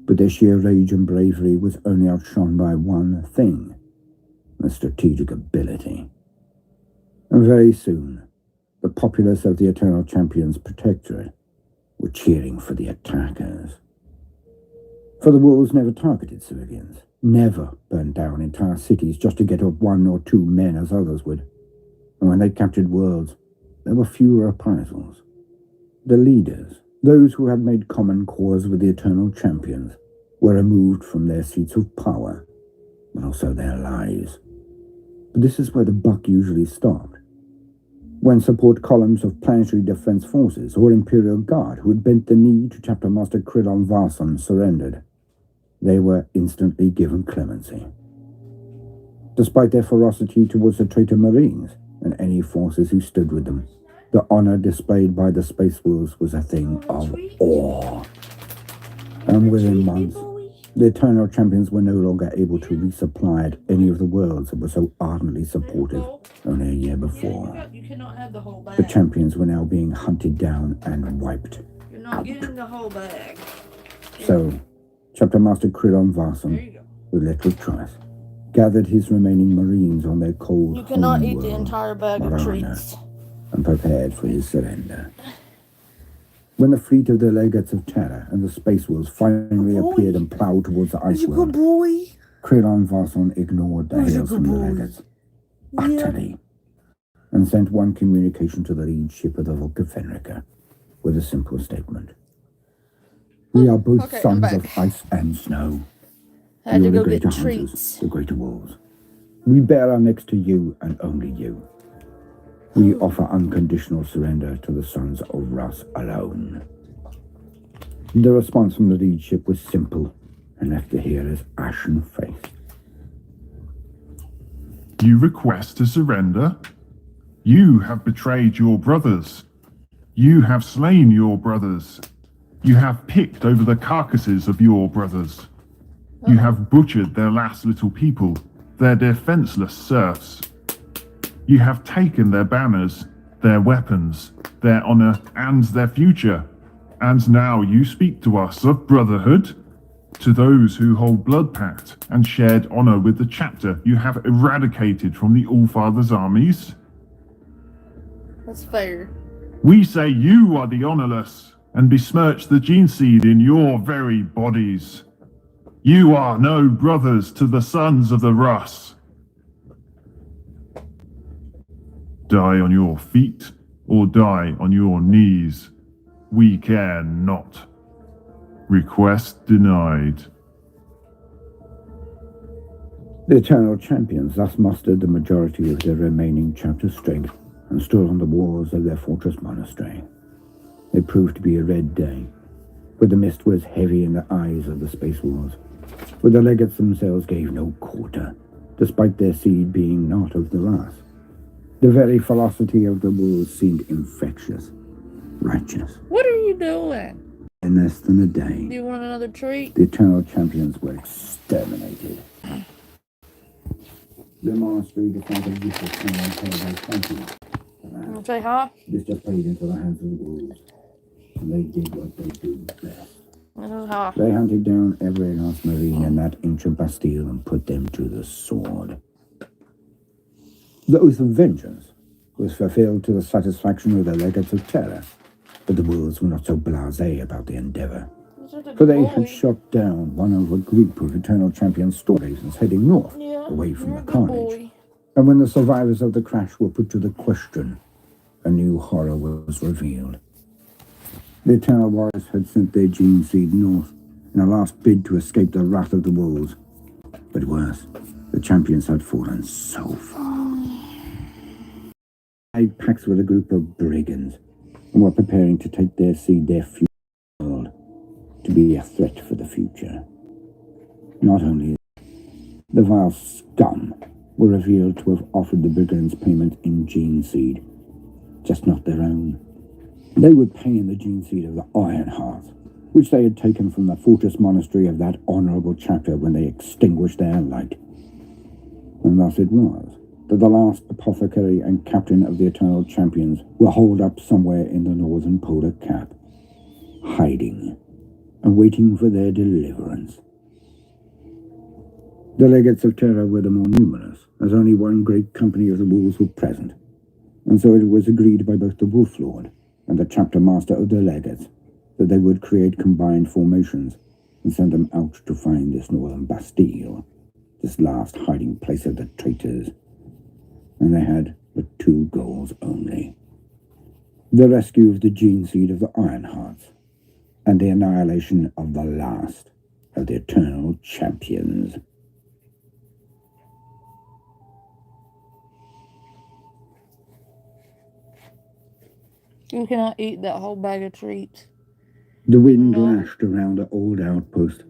B: but their sheer rage and bravery was only outshone by one thing: the strategic ability. And very soon, the populace of the Eternal Champions Protectorate were cheering for the attackers. For the wolves never targeted civilians, never burned down entire cities just to get off 1 or 2 men as others would. And when they captured worlds, there were fewer reprisals. The leaders, those who had made common cause with the Eternal Champions, were removed from their seats of power, but also their lives. But this is where the buck usually stopped. When support columns of planetary defense forces or Imperial Guard who had bent the knee to Chapter Master Krillon Varson surrendered, they were instantly given clemency. Despite their ferocity towards the traitor Marines and any forces who stood with them, the honor displayed by the Space Wolves was a thing of awe. And within months, the Eternal Champions were no longer able to resupply at any of the worlds that were so ardently supportive only a year before.
A: You cannot have the whole bag.
B: The champions were now being hunted down and wiped.
A: You're not getting the whole bag.
B: So, Chapter Master Krillon
A: There
B: Varson,
A: you go.
B: with little choice, gathered his remaining Marines on their cold
A: You cannot
B: home
A: eat the
B: world,
A: entire bag of
B: Marana,
A: treats.
B: and prepared for his surrender. When the fleet of the Legates of Terra and the Space Wolves finally appeared and plowed towards the ice world,
A: boy.
B: Krillon Varson ignored the hails from the Legates utterly, and sent one communication to the lead ship of the Volca Fenrica with a simple statement: "We are both
A: Okay, I'm
B: sons
A: back.
B: of ice and snow.
A: Had
B: You
A: to
B: are the
A: go get
B: greater
A: treats.
B: hunters, the greater wolves. We bear our necks to you and only you. We offer unconditional surrender to the sons of Russ alone." The response from the lead ship was simple and left the hearer's ashen face.
C: You request to surrender? You have betrayed your brothers. You have slain your brothers. You have picked over the carcasses of your brothers. You have butchered their last little people, their defenseless serfs. You have taken their banners, their weapons, their honor, and their future. And now you speak to us of brotherhood? To those who hold blood pact and shared honor with the chapter you have eradicated from the Allfather's armies?
A: That's fair.
C: We say you are the honorless and besmirch the gene seed in your very bodies. You are no brothers to the sons of the Russ. Die on your feet or die on your knees. We care not. Request denied.
B: The Eternal Champions thus mustered the majority of their remaining chapter strength and stood on the walls of their fortress monastery. It proved to be a red day, but the mist was heavy in the eyes of the Space Wolves, but the Legates themselves gave no quarter, despite their seed being not of the Russ. The very ferocity of the wolves seemed infectious, righteous.
A: What are you doing?
B: In less than a day,
A: Do you want another treat?
B: the Eternal Champions were exterminated. The monastery decided this was someone paid by 20.
A: You want to say hi?
B: This just played into the hands of the wolves, and they did what they do best.
A: This is hi.
B: They hunted down every last marine in that ancient Bastille and put them to the sword. The oath of vengeance was fulfilled to the satisfaction of the legates of terror, but the wolves were not so blasé about the endeavour, for they had shot down one of a group of Eternal Champion stormblazers heading north, away from the carnage. And when the survivors of the crash were put to the question, a new horror was revealed. The Eternal Warriors had sent their gene seed north in a last bid to escape the wrath of the wolves. But worse, the champions had fallen so far. They made pacts with a group of brigands and were preparing to take their seed, their future world, to be a threat for the future. Not only that, the vile scum were revealed to have offered the brigands payment in gene seed, just not their own. They would pay in the gene seed of the Ironheart, which they had taken from the fortress monastery of that honourable chapter when they extinguished their light. And thus it was that the last apothecary and captain of the Eternal Champions were holed up somewhere in the northern polar cap, hiding and waiting for their deliverance. The legates of terror were the more numerous, as only one great company of the wolves were present, and so it was agreed by both the Wolf Lord and the chapter master of the legates that they would create combined formations and send them out to find this northern Bastille, this last hiding place of the traitors. And they had but two goals only: the rescue of the gene seed of the Ironhearts, and the annihilation of the last of the Eternal Champions.
A: You cannot eat that whole bag of treats.
B: The wind lashed around the old outpost,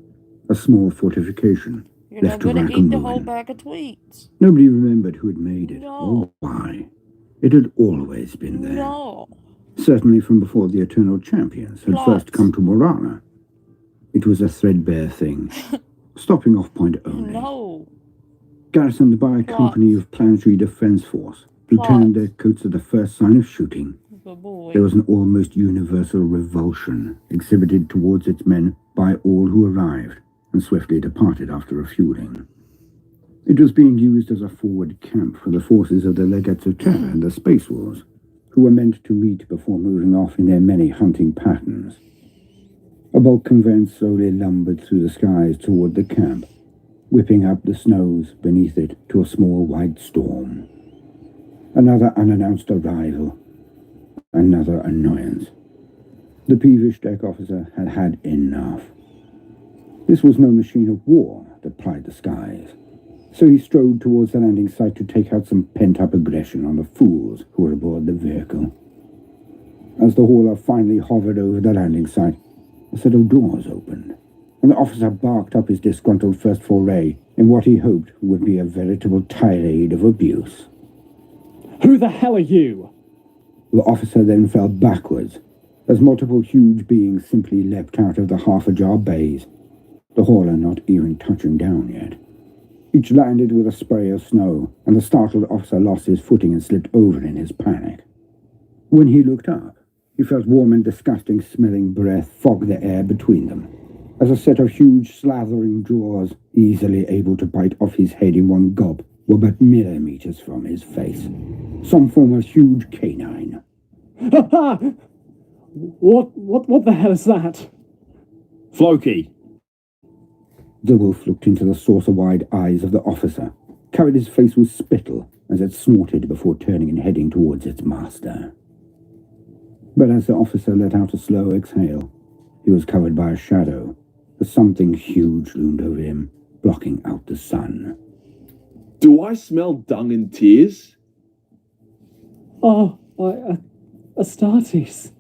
B: a small fortification.
A: You're not going to eat the whole bag of tweets.
B: Nobody remembered who had made it
A: No.
B: or why. It had always been there.
A: No.
B: Certainly from before the Eternal Champions had first come to Morana. It was a threadbare thing, stopping off point only.
A: No.
B: Garrisoned by a company of planetary defense force, who turned their coats at the first sign of shooting.
A: Good boy.
B: There was an almost universal revulsion exhibited towards its men by all who arrived and swiftly departed after refueling. It was being used as a forward camp for the forces of the Legates of Terror and the Space Wars, who were meant to meet before moving off in their many hunting patterns. A bulk conveyance slowly lumbered through the skies toward the camp, whipping up the snows beneath it to a small white storm. Another unannounced arrival. Another annoyance. The peevish deck officer had had enough. This was no machine of war that plied the skies, so he strode towards the landing site to take out some pent-up aggression on the fools who were aboard the vehicle. As the hauler finally hovered over the landing site, a set of doors opened, and the officer barked up his disgruntled first foray in what he hoped would be a veritable tirade of abuse.
D: Who the hell are you?
B: The officer then fell backwards, as multiple huge beings simply leapt out of the half-ajar bays, the hauler not even touching down yet. Each landed with a spray of snow, and the startled officer lost his footing and slipped over in his panic. When he looked up, he felt warm and disgusting smelling breath fog the air between them, as a set of huge slathering jaws, easily able to bite off his head in one gulp, were but millimeters from his face. Some form of huge canine.
D: Ha ha! What the hell is that?
E: Floki.
B: The wolf looked into the saucer-wide eyes of the officer, covered his face with spittle as it snorted before turning and heading towards its master. But as the officer let out a slow exhale, he was covered by a shadow, as something huge loomed over him, blocking out the sun.
E: Do I smell dung and tears?
D: Oh, Astartes.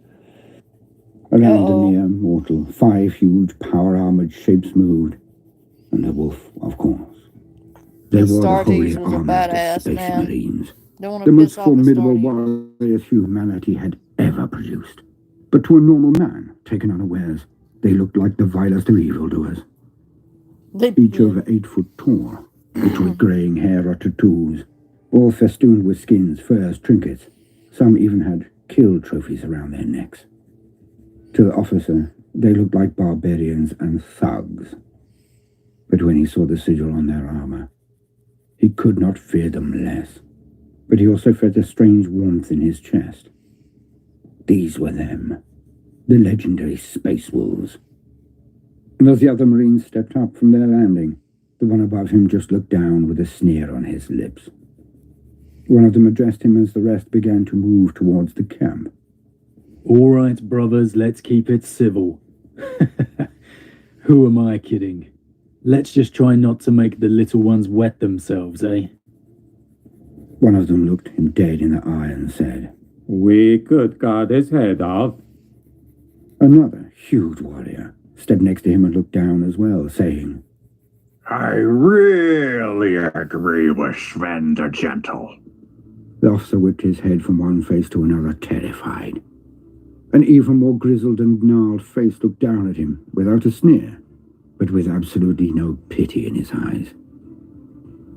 B: Around the near mortal, 5 huge power-armored shapes moved, and the wolf, of course. They were the holy
A: Astartes was a
B: armor of
A: badass
B: the Space
A: man.
B: Marines,
A: Don't want
B: the
A: to
B: most
A: piss off
B: formidable
A: Astartes.
B: warriors humanity had ever produced. But to a normal man, taken unawares, They looked like the vilest of evildoers,
A: They
B: each
A: did.
B: over 8 foot tall, each with greying hair or tattoos, all festooned with skins, furs, trinkets. Some even had kill trophies around their necks. To the officer, they looked like barbarians and thugs. But when he saw the sigil on their armor, he could not fear them less. But he also felt a strange warmth in his chest. These were them, the legendary Space Wolves. And as the other Marines stepped up from their landing, the one above him just looked down with a sneer on his lips. One of them addressed him as the rest began to move towards the camp.
F: All right, brothers, let's keep it civil. Who am I kidding? Let's just try not to make the little ones wet themselves, eh?
B: One of them looked him dead in the eye and said,
G: "We could cut his head off."
B: Another huge warrior stepped next to him and looked down as well, saying,
H: "I really agree with Sven the Gentle."
B: The officer whipped his head from one face to another, terrified. An even more grizzled and gnarled face looked down at him, without a sneer, but with absolutely no pity in his eyes.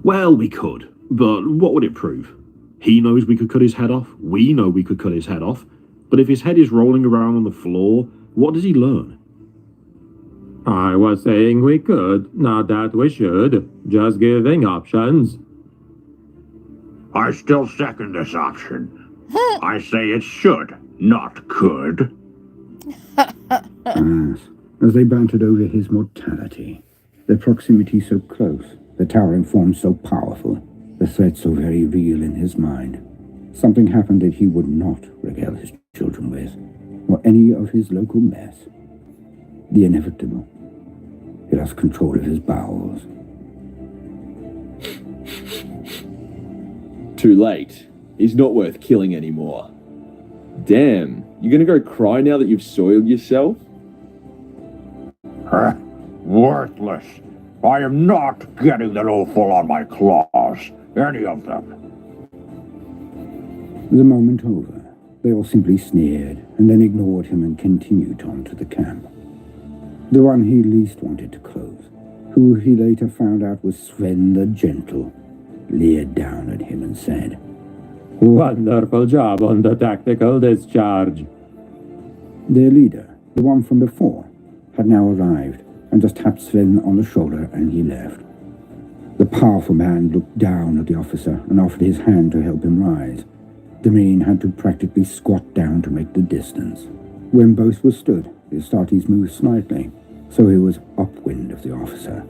I: Well, we could, but what would it prove? He knows we could cut his head off, we know we could cut his head off, but if his head is rolling around on the floor, what does he learn?
G: I was saying we could, not that we should. Just giving options.
H: I still second this option. I say it should, not could.
B: Alas, as they bantered over his mortality, their proximity so close, the towering form so powerful, the threat so very real in his mind, something happened that he would not regale his children with, or any of his local mess. The inevitable. He lost control of his bowels.
E: Too late. He's not worth killing anymore. Damn, you're gonna go cry now that you've soiled yourself?
H: Worthless. I am not getting that awful on my claws. Any of them.
B: The moment over, they all simply sneered and then ignored him and continued on to the camp. The one he least wanted to close, who he later found out was Sven the Gentle, leered down at him and said,
G: Wonderful job on the tactical discharge.
B: Their leader, the one from before, had now arrived and just tapped Sven on the shoulder and he left. The powerful man looked down at the officer and offered his hand to help him rise. The Marine had to practically squat down to make the distance. When both were stood, the Astartes moved slightly, so he was upwind of the officer,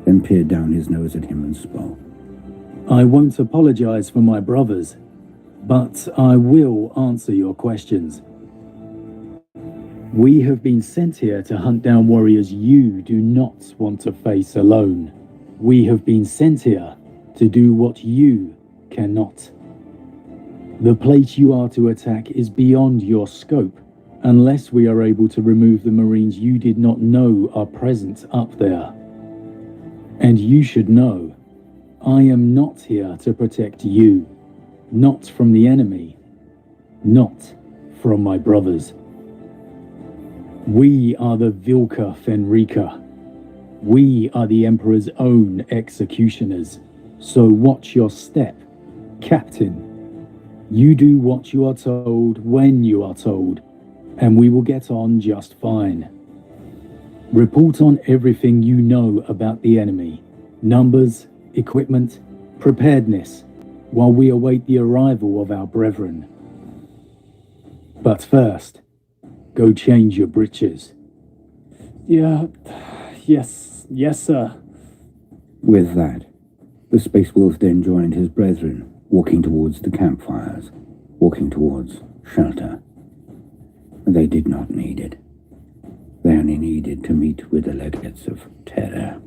B: then peered down his nose at him and spoke.
F: I won't apologize for my brothers, but I will answer your questions. We have been sent here to hunt down warriors you do not want to face alone. We have been sent here to do what you cannot. The place you are to attack is beyond your scope, unless we are able to remove the Marines you did not know are present up there. And you should know, I am not here to protect you, not from the enemy, not from my brothers. We are the Vilka Fenrika. We are the Emperor's own executioners. So watch your step, Captain. You do what you are told when you are told, and we will get on just fine. Report on everything you know about the enemy. Numbers, equipment, preparedness, while we await the arrival of our brethren. But first, go change your breeches.
D: Yes, sir.
B: With that, the Space Wolf then joined his brethren, walking towards the campfires, walking towards shelter. They did not need it. They only needed to meet with the legates of terror.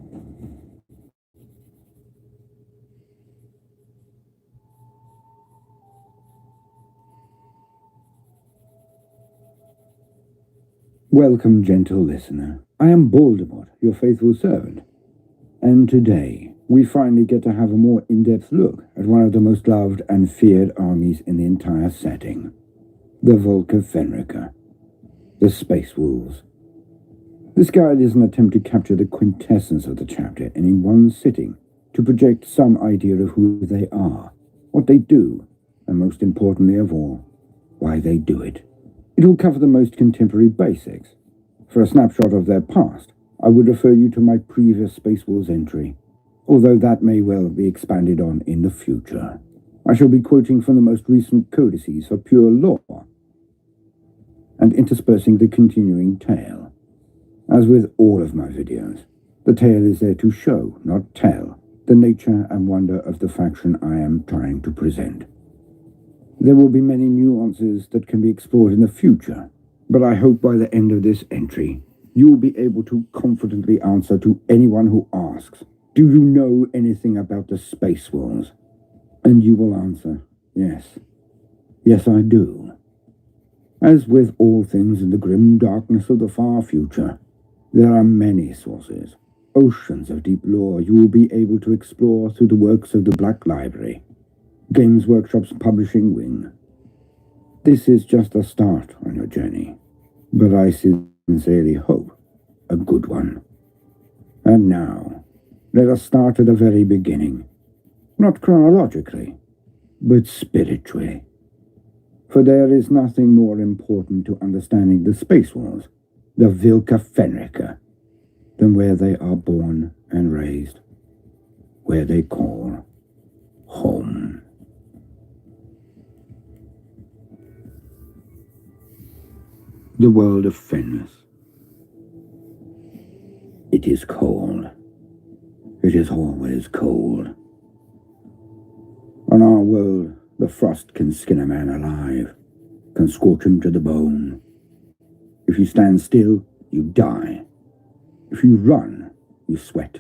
B: Welcome, gentle listener. I am Voldemort, your faithful servant. And today, we finally get to have a more in-depth look at one of the most loved and feared armies in the entire setting. The Volca Fenrika. The Space Wolves. This guide is an attempt to capture the quintessence of the chapter and in one sitting, to project some idea of who they are, what they do, and most importantly of all, why they do it. It will cover the most contemporary basics. For a snapshot of their past, I would refer you to my previous Space Wars entry, although that may well be expanded on in the future. I shall be quoting from the most recent codices for pure lore, and interspersing the continuing tale. As with all of my videos, the tale is there to show, not tell, the nature and wonder of the faction I am trying to present. There will be many nuances that can be explored in the future, but I hope by the end of this entry, you will be able to confidently answer to anyone who asks, do you know anything about the Space Wars? And you will answer, yes. Yes, I do. As with all things in the grim darkness of the far future, there are many sources, oceans of deep lore you will be able to explore through the works of the Black Library, Games Workshop's publishing wing. This is just a start on your journey, but I sincerely hope a good one. And now, let us start at the very beginning, not chronologically, but spiritually. For there is nothing more important to understanding the Space Wars, the Vilka Fenrika, than where they are born and raised, where they call home. The world of Fenris. It is cold. It is always cold. On our world, the frost can skin a man alive, can scorch him to the bone. If you stand still, you die. If you run, you sweat,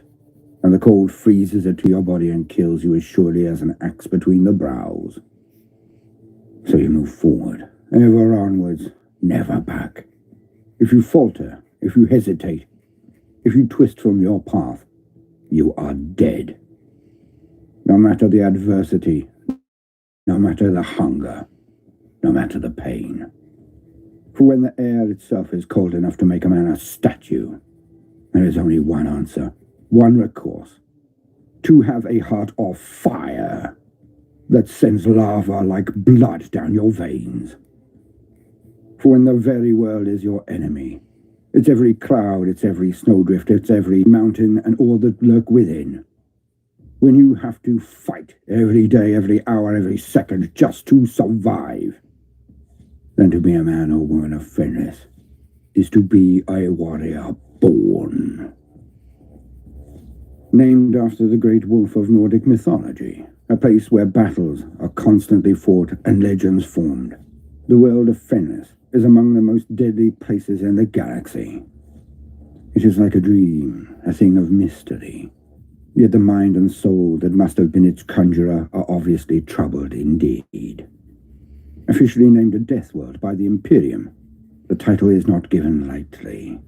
B: and the cold freezes into your body and kills you as surely as an axe between the brows. So you move forward, ever onwards, never back. If you falter, if you hesitate, if you twist from your path, you are dead. No matter the adversity, no matter the hunger, no matter the pain. For when the air itself is cold enough to make a man a statue, there is only one answer, one recourse: to have a heart of fire that sends lava like blood down your veins. For when the very world is your enemy, it's every cloud, it's every snowdrift, it's every mountain and all that lurk within. When you have to fight every day, every hour, every second just to survive, then to be a man or woman of Fenris is to be a warrior born. Named after the great wolf of Nordic mythology, a place where battles are constantly fought and legends formed, the world of Fenris is among the most deadly places in the galaxy. It is like a dream, a thing of mystery. Yet the mind and soul that must have been its conjurer are obviously troubled indeed. Officially named a death world by the Imperium, the title is not given lightly.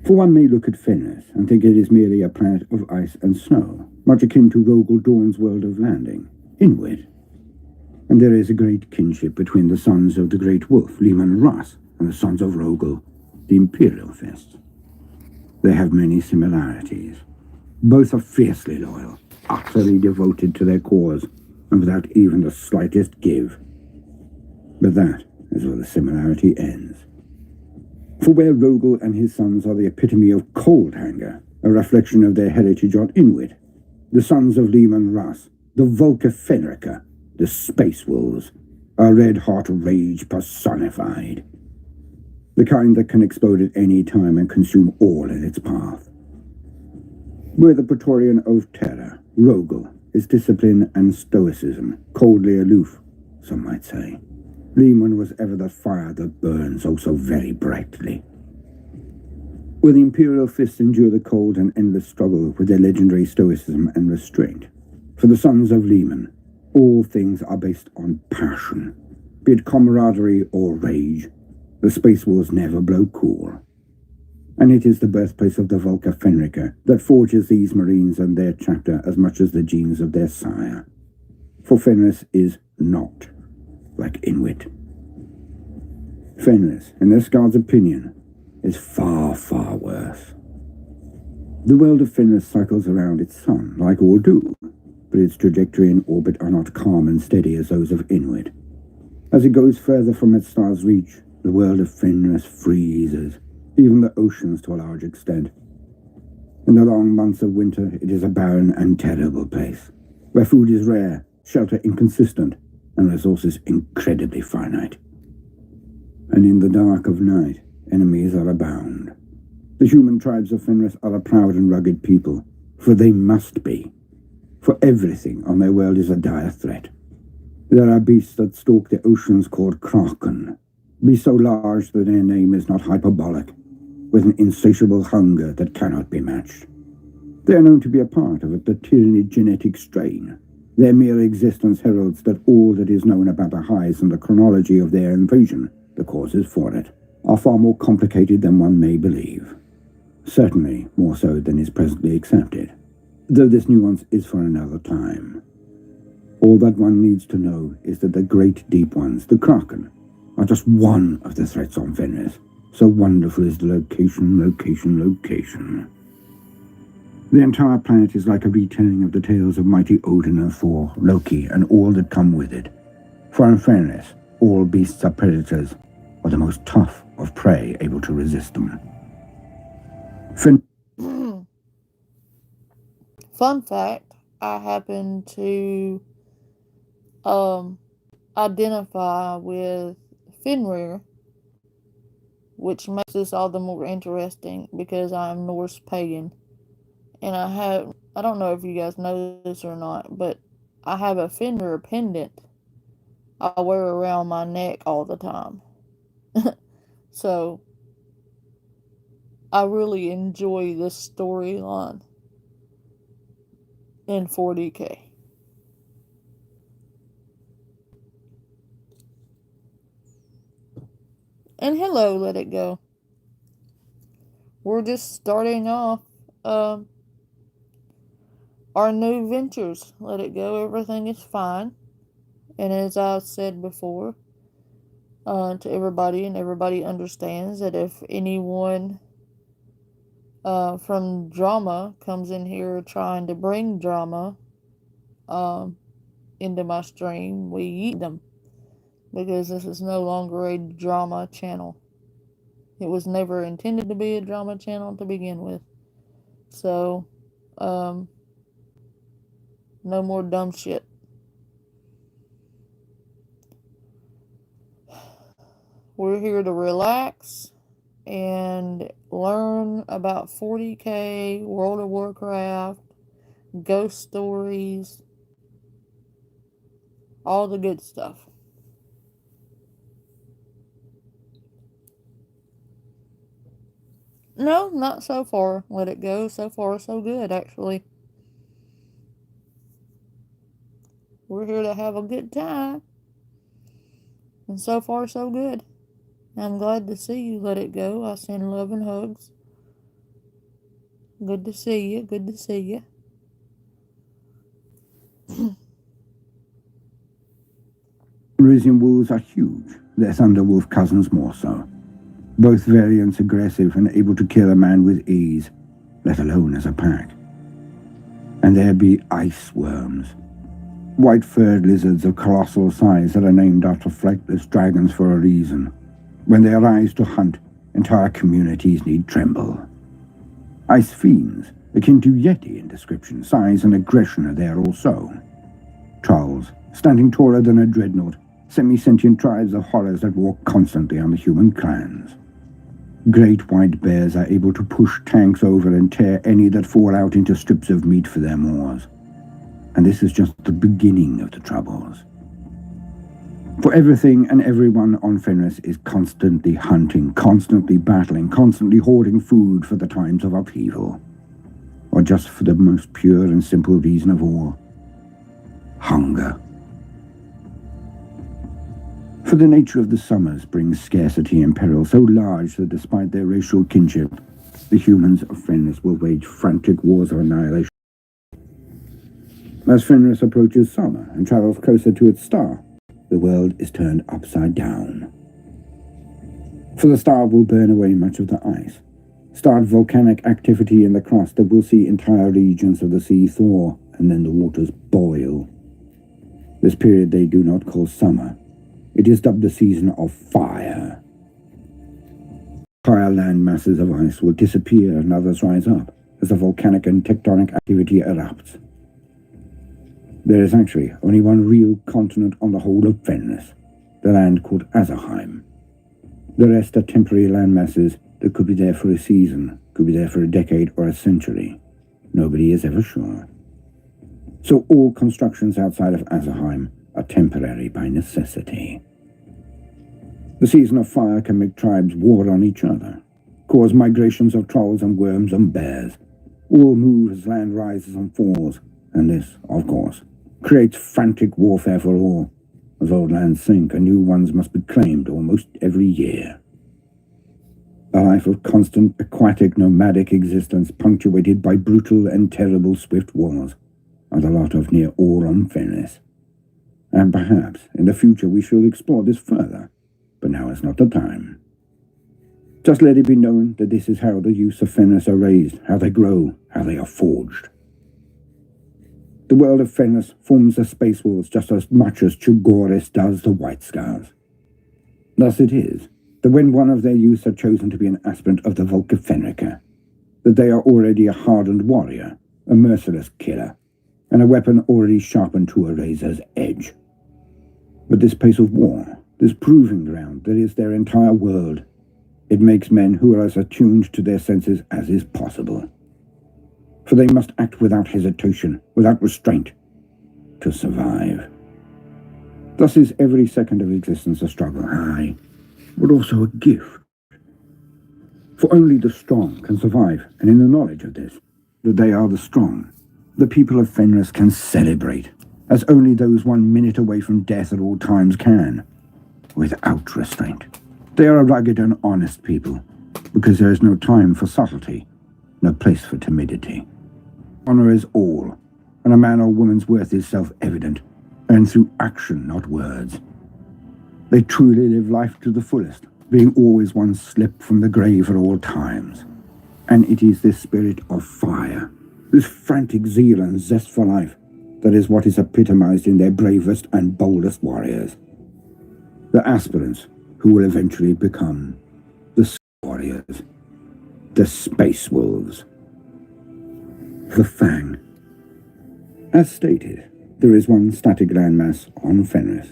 B: For one may look at Fenris and think it is merely a planet of ice and snow, much akin to Rogel Dawn's world of landing, Inwit. And there is a great kinship between the sons of the great wolf, Leman Russ, and the sons of Rogel, the Imperial Fists. They have many similarities. Both are fiercely loyal, utterly devoted to their cause, and without even the slightest give. But that is where the similarity ends. For where Rogel and his sons are the epitome of cold anger, a reflection of their heritage on Inwit, the sons of Leman Russ, the Volca Fenrika, the Space Wolves, are red-hot rage personified. The kind that can explode at any time and consume all in its path. Where the Praetorian of Terror, Rogel, is discipline and stoicism, coldly aloof, some might say. Leman was ever the fire that burns oh so very brightly. Where the Imperial Fists endure the cold and endless struggle with their legendary stoicism and restraint. For the sons of Leman, all things are based on passion, be it camaraderie or rage. The Space Wars never blow cool. And it is the birthplace of the Volca Fenrika that forges these Marines and their chapter as much as the genes of their sire. For Fenris is not like Inwit. Fenris, in this God's opinion, is far, far worse. The world of Fenris cycles around its sun, like all do, but its trajectory and orbit are not calm and steady as those of Inward. As it goes further from its star's reach, the world of Fenris freezes, even the oceans to a large extent. In the long months of winter, it is a barren and terrible place, where food is rare, shelter inconsistent, and resources incredibly finite. And in the dark of night, enemies are abound. The human tribes of Fenris are a proud and rugged people, for they must be. For everything on their world is a dire threat. There are beasts that stalk the oceans called Kraken, beasts so large that their name is not hyperbolic, with an insatiable hunger that cannot be matched. They are known to be a part of a Tyrannid genetic strain. Their mere existence heralds that all that is known about the highs and the chronology of their invasion, the causes for it, are far more complicated than one may believe. Certainly more so than is presently accepted, though this nuance is for another time. All that one needs to know is that the great deep ones, the Kraken, are just one of the threats on Fenris. So wonderful is the location. The entire planet is like a retelling of the tales of mighty Odin and Thor, Loki, and all that come with it. For in Fenris, all beasts are predators, or the most tough of prey able to resist them.
A: Fun fact, I happen to identify with Fenrir, which makes this all the more interesting because I'm Norse pagan. And I don't know if you guys know this or not, but I have a Fenrir pendant I wear around my neck all the time. So, I really enjoy this storyline in 40K. And hello, Let It Go. We're just starting off our new ventures. Let it go. Everything is fine. And as I've said before to everybody, and everybody understands that if anyone from drama comes in here trying to bring drama into my stream, we eat them. Because this is no longer a drama channel. It was never intended to be a drama channel to begin with. So, no more dumb shit. We're here to relax and learn about 40K, World of Warcraft, ghost stories, all the good stuff. No, not so far. Let it go. So far, so good, actually. We're here to have a good time. And so far, so good. I'm glad to see you, Let It Go. I send love and hugs. Good to see you. Good to see you.
B: Risian wolves are huge, their Thunderwolf cousins more so. Both variants aggressive and able to kill a man with ease, let alone as a pack. And there be ice worms, white-furred lizards of colossal size that are named after flightless dragons for a reason. When they arise to hunt, entire communities need tremble. Ice fiends, akin to Yeti in description, size and aggression are there also. Trolls, standing taller than a dreadnought, semi-sentient tribes of horrors that walk constantly on the human clans. Great white bears are able to push tanks over and tear any that fall out into strips of meat for their maws. And this is just the beginning of the troubles. For everything and everyone on Fenris is constantly hunting, constantly battling, constantly hoarding food for the times of upheaval. Or just for the most pure and simple reason of all, hunger. For the nature of the summers brings scarcity and peril so large that despite their racial kinship, the humans of Fenris will wage frantic wars of annihilation. As Fenris approaches summer and travels closer to its star, the world is turned upside down. For the star will burn away much of the ice, start volcanic activity in the crust that will see entire regions of the sea thaw, and then the waters boil. This period they do not call summer. It is dubbed the season of fire. Entire land masses of ice will disappear and others rise up as the volcanic and tectonic activity erupts. There is actually only one real continent on the whole of Fenris, the land called Azerheim. The rest are temporary land masses that could be there for a season, could be there for a decade or a century. Nobody is ever sure. So all constructions outside of Azerheim are temporary by necessity. The season of fire can make tribes war on each other, cause migrations of trolls and worms and bears. All move as land rises and falls, and this, of course, creates frantic warfare for all. As old lands sink, and new ones must be claimed almost every year. A life of constant aquatic nomadic existence punctuated by brutal and terrible swift wars are the lot of near all on Fenris. And perhaps in the future we shall explore this further, but now is not the time. Just let it be known that this is how the youths of Fenris are raised, how they grow, how they are forged. The world of Fenris forms the space walls just as much as Chugoris does the White Scars. Thus it is that when one of their youths are chosen to be an aspirant of the Volca Fenrica, that they are already a hardened warrior, a merciless killer, and a weapon already sharpened to a razor's edge. But this place of war, this proving ground that is their entire world, it makes men who are as attuned to their senses as is possible. For they must act without hesitation, without restraint, to survive. Thus is every second of existence a struggle, aye, but also a gift. For only the strong can survive, and in the knowledge of this, that they are the strong, the people of Fenris can celebrate, as only those 1 minute away from death at all times can, without restraint. They are a rugged and honest people, because there is no time for subtlety, no place for timidity. Honor is all, and a man or woman's worth is self-evident, and through action, not words. They truly live life to the fullest, being always one slip from the grave at all times. And it is this spirit of fire, this frantic zeal and zest for life, that is what is epitomized in their bravest and boldest warriors. The aspirants who will eventually become the warriors, the Space Wolves. The Fang. As stated, there is one static landmass on Fenris,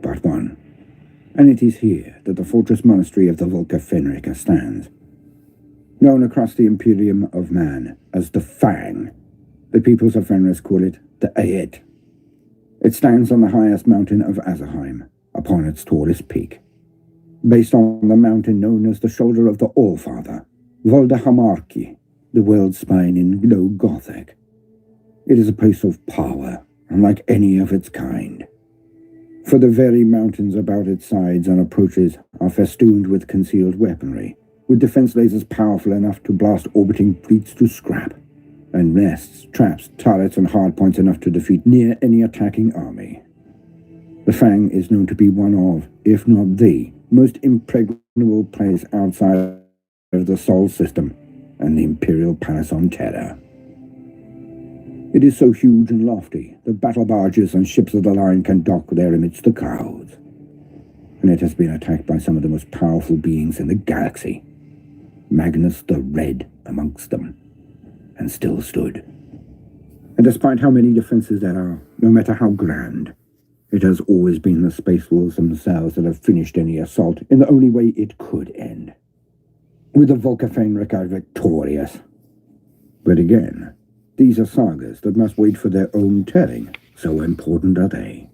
B: but one, and it is here that the fortress monastery of the Volca Fenrica stands. Known across the Imperium of Man as the Fang, the peoples of Fenris call it the Aet. It stands on the highest mountain of Azerheim, upon its tallest peak. Based on the mountain known as the Shoulder of the Allfather, Voldahamarki, the world's spine in Low Gothic. It is a place of power, unlike any of its kind. For the very mountains about its sides and approaches are festooned with concealed weaponry, with defense lasers powerful enough to blast orbiting fleets to scrap, and nests, traps, turrets, and hardpoints enough to defeat near any attacking army. The Fang is known to be one of, if not the, most impregnable place outside of the Sol system and the Imperial Palace on Terra. It is so huge and lofty that battle barges and ships of the line can dock there amidst the clouds. And it has been attacked by some of the most powerful beings in the galaxy, Magnus the Red amongst them, and still stood. And despite how many defenses there are, no matter how grand, it has always been the Space Wolves themselves that have finished any assault in the only way it could end, with the Volca Fenrica victorious. But again, these are sagas that must wait for their own telling, so important are they.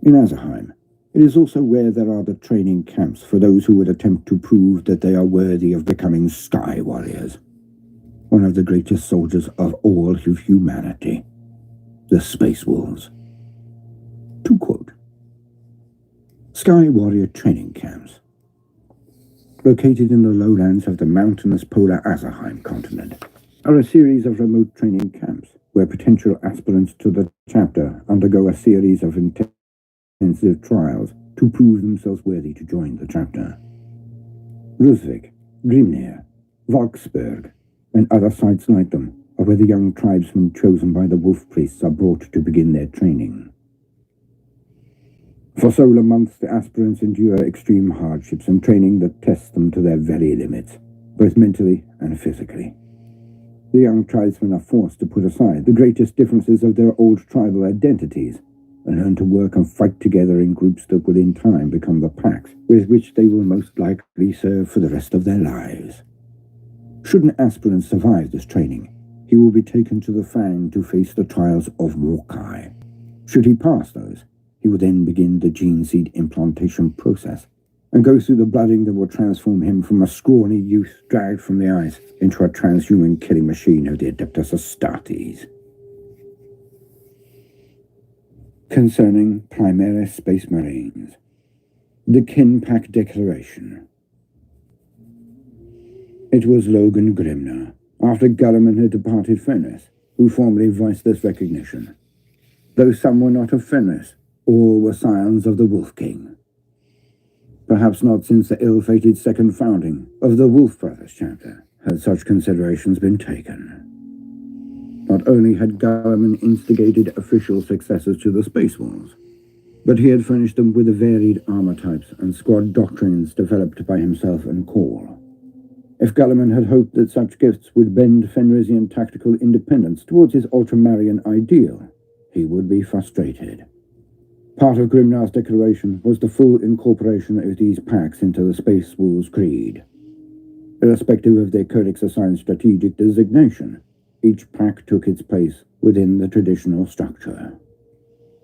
B: In Azerheim, it is also where there are the training camps for those who would attempt to prove that they are worthy of becoming Sky Warriors, one of the greatest soldiers of all of humanity, the Space Wolves. To quote, Sky Warrior training camps, located in the lowlands of the mountainous polar Azerheim continent, are a series of remote training camps where potential aspirants to the chapter undergo a series of intensive trials to prove themselves worthy to join the chapter. Rusvik, Grimnir, Valksburg, and other sites like them are where the young tribesmen chosen by the wolf priests are brought to begin their training. For solar months, the aspirants endure extreme hardships and training that tests them to their very limits, both mentally and physically. The young tribesmen are forced to put aside the greatest differences of their old tribal identities and learn to work and fight together in groups that will in time become the packs with which they will most likely serve for the rest of their lives. Should an aspirant survive this training, he will be taken to the Fang to face the trials of Morkai. Should he pass those, he will then begin the gene seed implantation process and go through the blooding that will transform him from a scrawny youth dragged from the ice into a transhuman killing machine of the Adeptus Astartes. Concerning Primaris Space Marines, the Kinpack Declaration. It was Logan Grimner, after Gulliman had departed Fenris, who formally voiced this recognition. Though some were not of Fenris, all were scions of the Wolf King. Perhaps not since the ill-fated second founding of the Wolf Brothers chapter had such considerations been taken. Not only had Gulliman instigated official successors to the Space Wars, but he had furnished them with the varied armor types and squad doctrines developed by himself and Call. If Gulliman had hoped that such gifts would bend Fenrisian tactical independence towards his Ultramarine ideal, he would be frustrated. Part of Grimnar's declaration was the full incorporation of these packs into the Space Wolves' creed. Irrespective of their Codex-assigned strategic designation, each pack took its place within the traditional structure.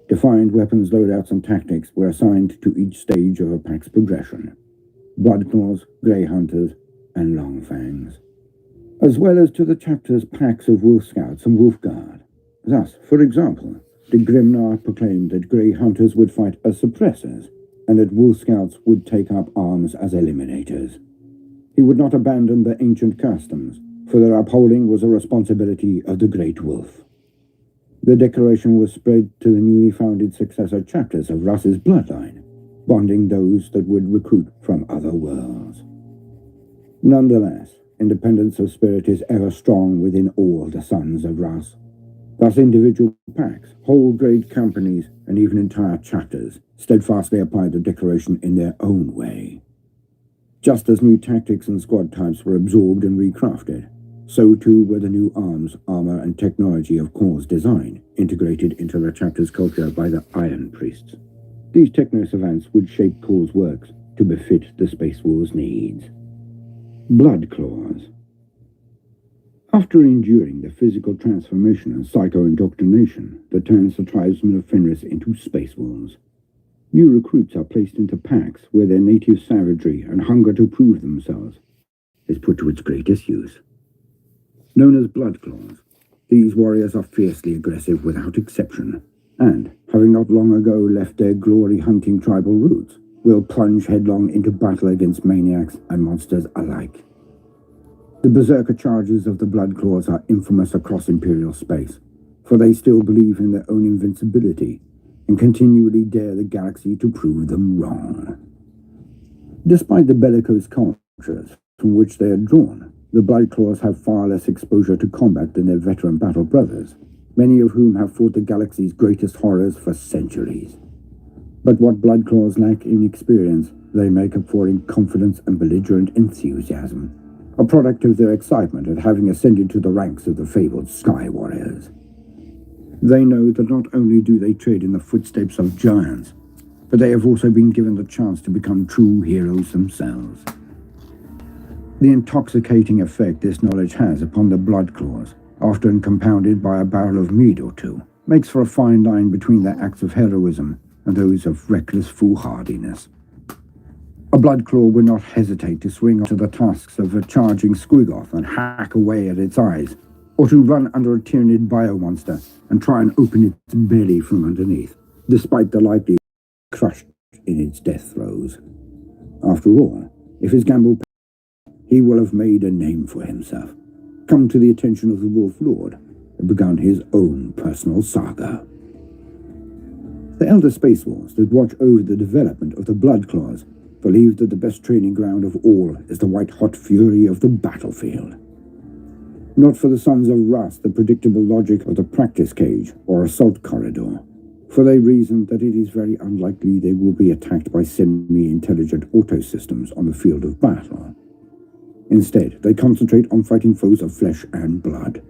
B: Defined weapons loadouts and tactics were assigned to each stage of a pack's progression: Bloodclaws, Grey Hunters, and Longfangs, as well as to the chapter's packs of Wolf Scouts and Wolf Guard. Thus, for example, the Grimnar proclaimed that Grey Hunters would fight as suppressors, and that Wolf Scouts would take up arms as eliminators. He would not abandon the ancient customs, for their upholding was a responsibility of the Great Wolf. The declaration was spread to the newly founded successor chapters of Russ's bloodline, bonding those that would recruit from other worlds. Nonetheless, independence of spirit is ever strong within all the sons of Russ. Thus individual packs, whole great companies, and even entire chapters steadfastly applied the declaration in their own way. Just as new tactics and squad types were absorbed and recrafted, so too were the new arms, armor, and technology of Call's design integrated into the chapter's culture by the Iron Priests. These techno-savants would shape Call's works to befit the Space War's needs. Bloodclaws. After enduring the physical transformation and psycho-indoctrination that turns the tribesmen of Fenris into Space Wolves, new recruits are placed into packs where their native savagery and hunger to prove themselves is put to its greatest use. Known as Bloodclaws, these warriors are fiercely aggressive without exception, and, having not long ago left their glory-hunting tribal roots, will plunge headlong into battle against maniacs and monsters alike. The berserker charges of the Bloodclaws are infamous across Imperial space, for they still believe in their own invincibility and continually dare the galaxy to prove them wrong. Despite the bellicose cultures from which they are drawn, the Bloodclaws have far less exposure to combat than their veteran battle brothers, many of whom have fought the galaxy's greatest horrors for centuries. But what Bloodclaws lack in experience, they make up for in confidence and belligerent enthusiasm, a product of their excitement at having ascended to the ranks of the fabled Sky Warriors. They know that not only do they tread in the footsteps of giants, but they have also been given the chance to become true heroes themselves. The intoxicating effect this knowledge has upon the Bloodclaws, often compounded by a barrel of mead or two, makes for a fine line between their acts of heroism and those of reckless foolhardiness. A Bloodclaw would not hesitate to swing to the tusks of a charging Squigoth and hack away at its eyes, or to run under a Tyranid biomonster and try and open its belly from underneath, despite the likely crushed in its death throes. After all, if his gamble he will have made a name for himself, come to the attention of the Wolf Lord, and begun his own personal saga. The Elder Space Wars that watch over the development of the Bloodclaws believe that the best training ground of all is the white-hot fury of the battlefield. Not for the sons of Rust the predictable logic of the practice cage or assault corridor, for they reason that it is very unlikely they will be attacked by semi-intelligent auto-systems on the field of battle. Instead, they concentrate on fighting foes of flesh and blood.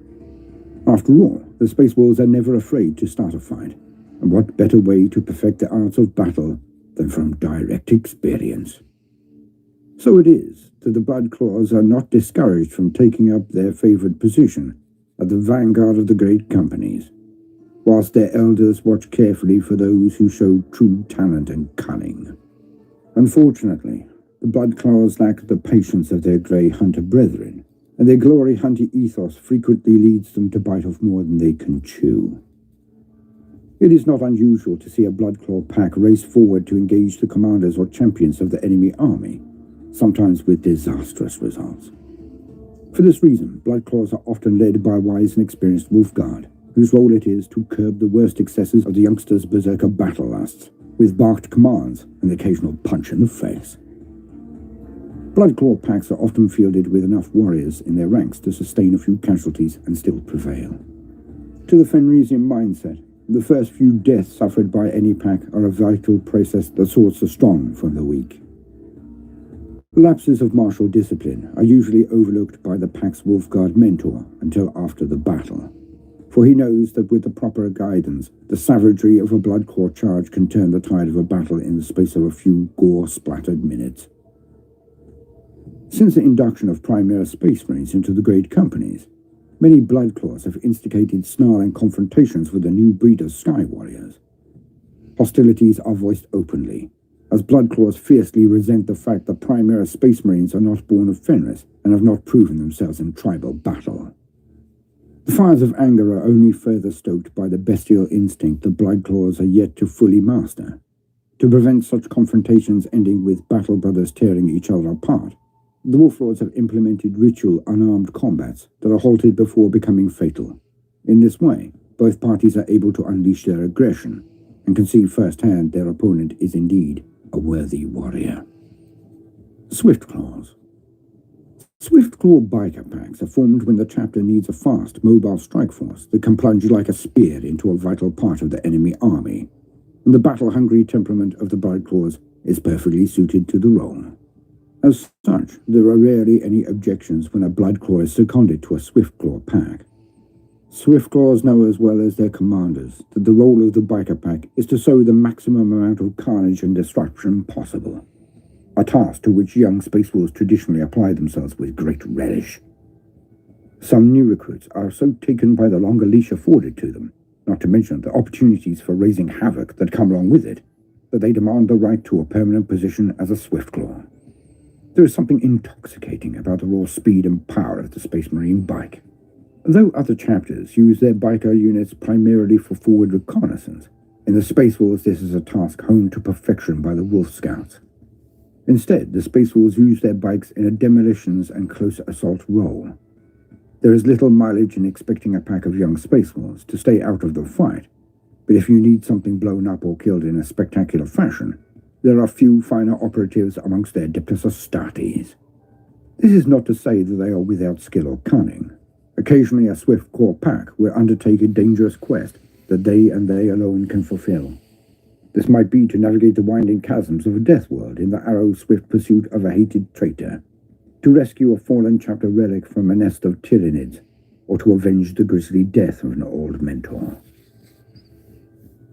B: After all, the Space Wolves are never afraid to start a fight, and what better way to perfect the arts of battle than from direct experience? So it is that the Bloodclaws are not discouraged from taking up their favored position at the vanguard of the great companies, whilst their elders watch carefully for those who show true talent and cunning. Unfortunately, the Bloodclaws lack the patience of their grey hunter brethren, and their glory hunter ethos frequently leads them to bite off more than they can chew. It is not unusual to see a Bloodclaw pack race forward to engage the commanders or champions of the enemy army, sometimes with disastrous results. For this reason, Bloodclaws are often led by a wise and experienced Wolf Guard, whose role it is to curb the worst excesses of the youngsters' berserker battle lusts, with barked commands and the occasional punch in the face. Bloodclaw packs are often fielded with enough warriors in their ranks to sustain a few casualties and still prevail. To the Fenrisian mindset, the first few deaths suffered by any pack are a vital process that sorts the strong from the weak. Lapses of martial discipline are usually overlooked by the pack's Wolfguard mentor until after the battle, for he knows that with the proper guidance, the savagery of a Bloodclaw charge can turn the tide of a battle in the space of a few gore-splattered minutes. Since the induction of Primera Space Marines into the great companies, many Bloodclaws have instigated snarling confrontations with the new breed of Sky Warriors. Hostilities are voiced openly, as Bloodclaws fiercely resent the fact that Primera Space Marines are not born of Fenris and have not proven themselves in tribal battle. The fires of anger are only further stoked by the bestial instinct the Bloodclaws are yet to fully master. To prevent such confrontations ending with battle brothers tearing each other apart, the Wolflords have implemented ritual unarmed combats that are halted before becoming fatal. In this way, both parties are able to unleash their aggression and can see firsthand their opponent is indeed a worthy warrior. Swiftclaws. Swiftclaw biker packs are formed when the chapter needs a fast, mobile strike force that can plunge like a spear into a vital part of the enemy army, and the battle-hungry temperament of the Bloodclaws is perfectly suited to the role. As such, there are rarely any objections when a Bloodclaw is seconded to a Swiftclaw pack. Swiftclaws know as well as their commanders that the role of the biker pack is to sow the maximum amount of carnage and destruction possible, a task to which young Space Wolves traditionally apply themselves with great relish. Some new recruits are so taken by the longer leash afforded to them, not to mention the opportunities for raising havoc that come along with it, that they demand the right to a permanent position as a Swiftclaw. There is something intoxicating about the raw speed and power of the Space Marine bike. Though other chapters use their biker units primarily for forward reconnaissance, in the Space Wolves this is a task honed to perfection by the Wolf Scouts. Instead, the Space Wolves use their bikes in a demolitions and close assault role. There is little mileage in expecting a pack of young Space Wolves to stay out of the fight, but if you need something blown up or killed in a spectacular fashion, there are few finer operatives amongst their Adeptus Astartes. This is not to say that they are without skill or cunning. Occasionally a Swiftclaw pack will undertake a dangerous quest that they and they alone can fulfill. This might be to navigate the winding chasms of a death world in the arrow-swift pursuit of a hated traitor, to rescue a fallen chapter relic from a nest of Tyranids, or to avenge the grisly death of an old mentor.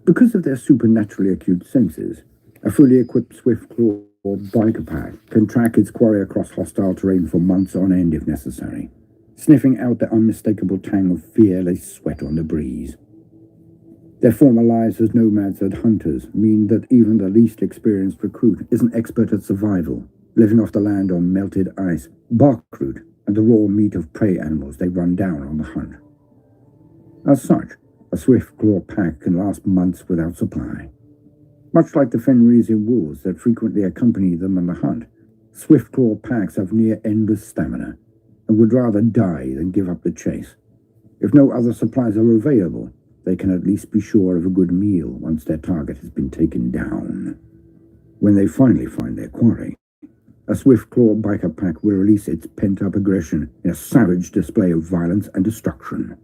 B: Because of their supernaturally acute senses, a fully equipped Swiftclaw biker pack can track its quarry across hostile terrain for months on end if necessary, sniffing out the unmistakable tang of fearless sweat on the breeze. Their former lives as nomads and hunters mean that even the least experienced recruit is an expert at survival, living off the land on melted ice, bark root, and the raw meat of prey animals they run down on the hunt. As such, a Swiftclaw pack can last months without supply. Much like the Fenrisian wolves that frequently accompany them on the hunt, Swiftclaw packs have near-endless stamina, and would rather die than give up the chase. If no other supplies are available, they can at least be sure of a good meal once their target has been taken down. When they finally find their quarry, a Swiftclaw biker pack will release its pent-up aggression in a savage display of violence and destruction.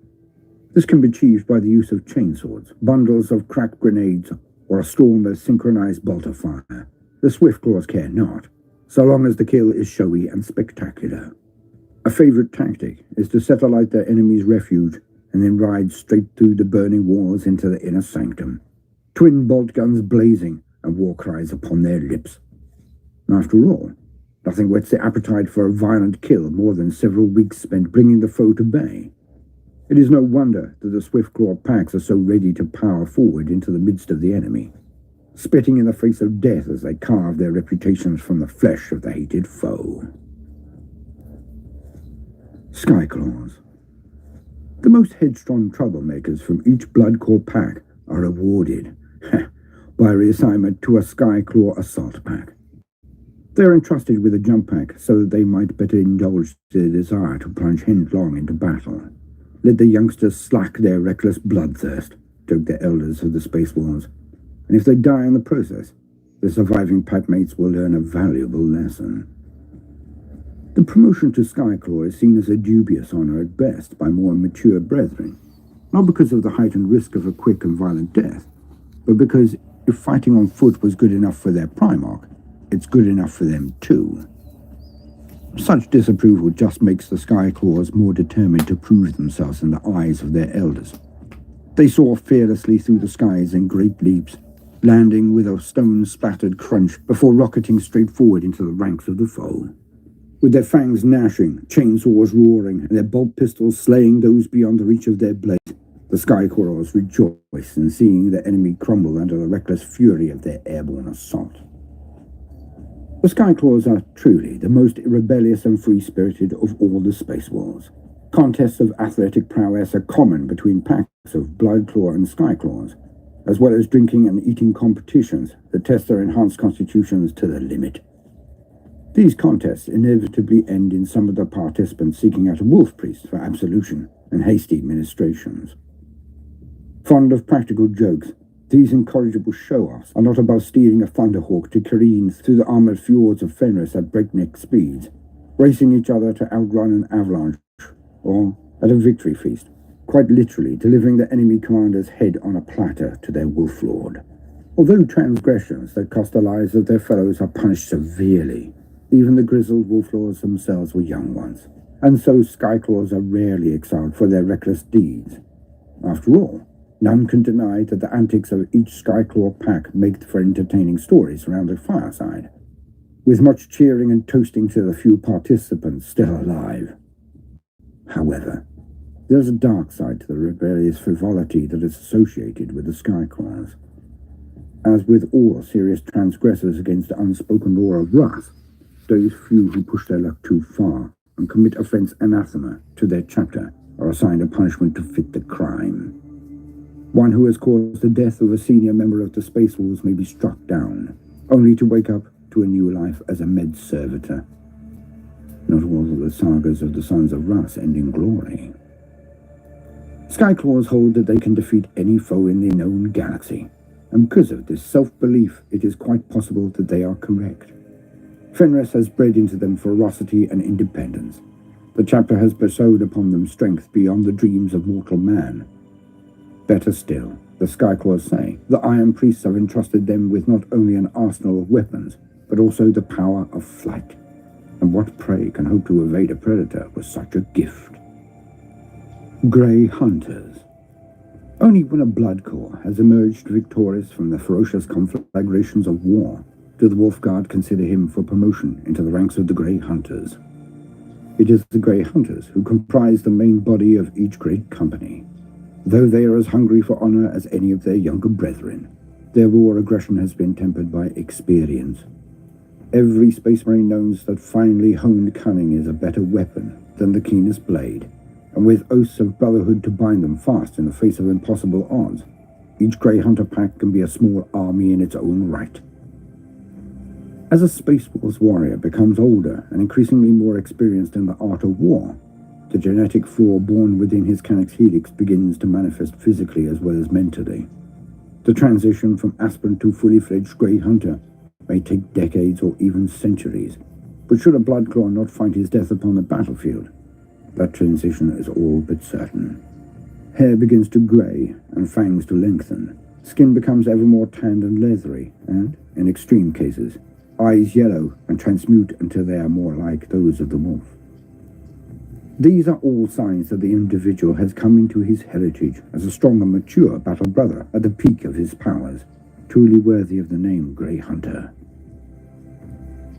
B: This can be achieved by the use of chainswords, bundles of cracked grenades, or a storm of synchronized bolter fire. The Swiftclaws care not, so long as the kill is showy and spectacular. A favorite tactic is to set alight their enemy's refuge and then ride straight through the burning walls into the inner sanctum, twin bolt guns blazing and war cries upon their lips. After all, nothing whets the appetite for a violent kill more than several weeks spent bringing the foe to bay. It is no wonder that the Swiftclaw packs are so ready to power forward into the midst of the enemy, spitting in the face of death as they carve their reputations from the flesh of the hated foe. Skyclaws. The most headstrong troublemakers from each Bloodcorps pack are rewarded by reassignment to a Skyclaw assault pack. They are entrusted with a jump pack so that they might better indulge their desire to plunge headlong into battle. Let the youngsters slack their reckless bloodthirst, joke the elders of the Space Wars, and if they die in the process, the surviving packmates will learn a valuable lesson. The promotion to Skyclaw is seen as a dubious honor at best by more mature brethren, not because of the heightened risk of a quick and violent death, but because if fighting on foot was good enough for their Primarch, it's good enough for them too. Such disapproval just makes the Skyclaws more determined to prove themselves in the eyes of their elders. They soar fearlessly through the skies in great leaps, landing with a stone-splattered crunch before rocketing straight forward into the ranks of the foe. With their fangs gnashing, chainsaws roaring, and their bolt pistols slaying those beyond the reach of their blades, the Skyclaws rejoice in seeing the enemy crumble under the reckless fury of their airborne assault. The Skyclaws are truly the most rebellious and free-spirited of all the Space Wars. Contests of athletic prowess are common between packs of Bloodclaw and Skyclaws, as well as drinking and eating competitions that test their enhanced constitutions to the limit. These contests inevitably end in some of the participants seeking out a wolf priest for absolution and hasty ministrations. Fond of practical jokes, these incorrigible show-offs are not above stealing a Thunderhawk to careen through the armored fjords of Fenris at breakneck speeds, racing each other to outrun an avalanche, or, at a victory feast, quite literally delivering the enemy commander's head on a platter to their wolf lord. Although transgressions that cost the lives of their fellows are punished severely, even the grizzled wolf lords themselves were young ones, and so Skyclaws are rarely exiled for their reckless deeds. After all, none can deny that the antics of each Skyclaw pack make for entertaining stories around the fireside, with much cheering and toasting to the few participants still alive. However, there's a dark side to the rebellious frivolity that is associated with the Skyclaws. As with all serious transgressors against the unspoken law of wrath, those few who push their luck too far and commit offense anathema to their chapter are assigned a punishment to fit the crime. One who has caused the death of a senior member of the Space Wolves may be struck down, only to wake up to a new life as a med servitor. Not all of the sagas of the Sons of Russ end in glory. Skyclaws hold that they can defeat any foe in the known galaxy, and because of this self-belief, it is quite possible that they are correct. Fenris has bred into them ferocity and independence. The chapter has bestowed upon them strength beyond the dreams of mortal man. Better still, the Skyclaws say, the Iron Priests have entrusted them with not only an arsenal of weapons, but also the power of flight. And what prey can hope to evade a predator with such a gift? Grey Hunters. Only when a Bloodcorps has emerged victorious from the ferocious conflagrations of war do the Wolfguard consider him for promotion into the ranks of the Grey Hunters. It is the Grey Hunters who comprise the main body of each great company. Though they are as hungry for honor as any of their younger brethren, their raw aggression has been tempered by experience. Every Space Marine knows that finely honed cunning is a better weapon than the keenest blade, and with oaths of brotherhood to bind them fast in the face of impossible odds, each Grey Hunter pack can be a small army in its own right. As a Space Wars warrior becomes older and increasingly more experienced in the art of war, the genetic flaw born within his Canucks helix begins to manifest physically as well as mentally. The transition from aspirant to fully fledged Grey Hunter may take decades or even centuries, but should a Bloodclaw not find his death upon the battlefield, that transition is all but certain. Hair begins to grey and fangs to lengthen. Skin becomes ever more tanned and leathery, and, in extreme cases, eyes yellow and transmute until they are more like those of the wolf. These are all signs that the individual has come into his heritage as a strong and mature battle brother at the peak of his powers, truly worthy of the name Grey Hunter.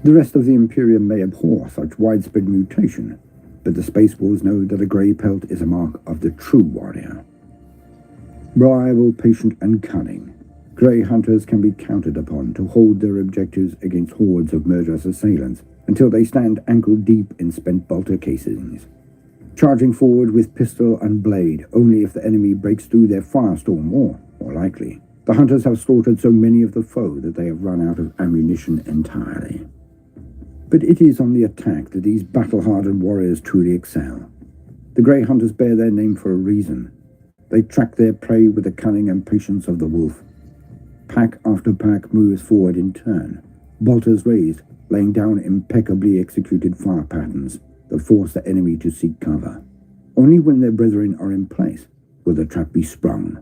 B: The rest of the Imperium may abhor such widespread mutation, but the Space Wolves know that a grey pelt is a mark of the true warrior. Reliable, patient, and cunning, Grey Hunters can be counted upon to hold their objectives against hordes of murderous assailants until they stand ankle-deep in spent bolter casings, charging forward with pistol and blade only if the enemy breaks through their firestorm or, more likely, the hunters have slaughtered so many of the foe that they have run out of ammunition entirely. But it is on the attack that these battle-hardened warriors truly excel. The Grey Hunters bear their name for a reason. They track their prey with the cunning and patience of the wolf. Pack after pack moves forward in turn, bolters raised, laying down impeccably executed fire patterns that force the enemy to seek cover. Only when their brethren are in place will the trap be sprung.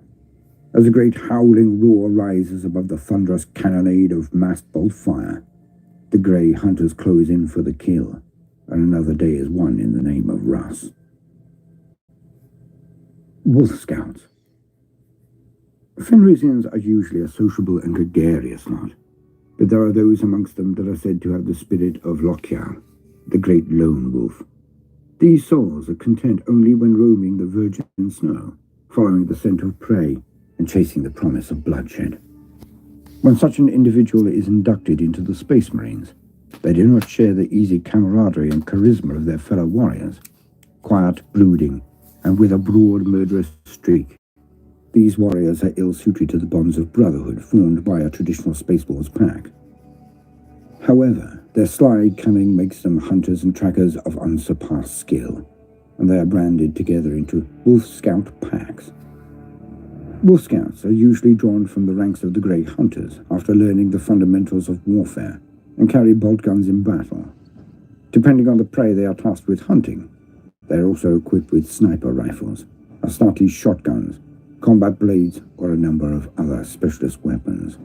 B: As a great howling roar rises above the thunderous cannonade of massed bolt fire, the Grey Hunters close in for the kill, and another day is won in the name of Russ. Wolf Scouts. Fenrisians are usually a sociable and gregarious lot, but there are those amongst them that are said to have the spirit of Lokyar, the great lone wolf. These souls are content only when roaming the virgin snow, following the scent of prey, and chasing the promise of bloodshed. When such an individual is inducted into the Space Marines, they do not share the easy camaraderie and charisma of their fellow warriors. Quiet, brooding, and with a broad murderous streak, these warriors are ill-suited to the bonds of brotherhood formed by a traditional Space Wars pack. However, their sly cunning makes them hunters and trackers of unsurpassed skill, and they are branded together into Wolf Scout packs. Wolf Scouts are usually drawn from the ranks of the Grey Hunters after learning the fundamentals of warfare and carry bolt guns in battle. Depending on the prey they are tasked with hunting, they are also equipped with sniper rifles, Astarte shotguns, combat blades, or a number of other specialist weapons.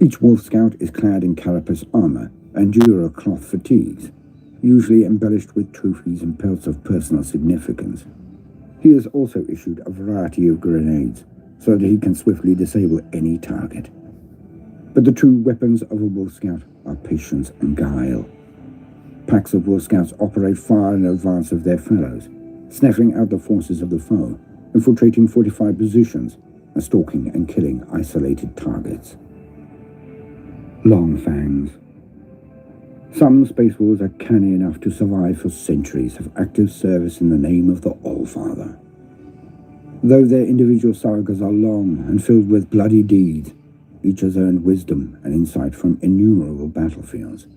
B: Each Wolf Scout is clad in carapace armor and Duracloth fatigues, usually embellished with trophies and pelts of personal significance. He is also issued a variety of grenades, so that he can swiftly disable any target. But the true weapons of a Wolf Scout are patience and guile. Packs of Wolf Scouts operate far in advance of their fellows, snuffing out the forces of the foe, infiltrating fortified positions, and stalking and killing isolated targets. Long Fangs. Some Space Wolves are canny enough to survive for centuries of active service in the name of the Allfather. Though their individual sagas are long and filled with bloody deeds, each has earned wisdom and insight from innumerable battlefields,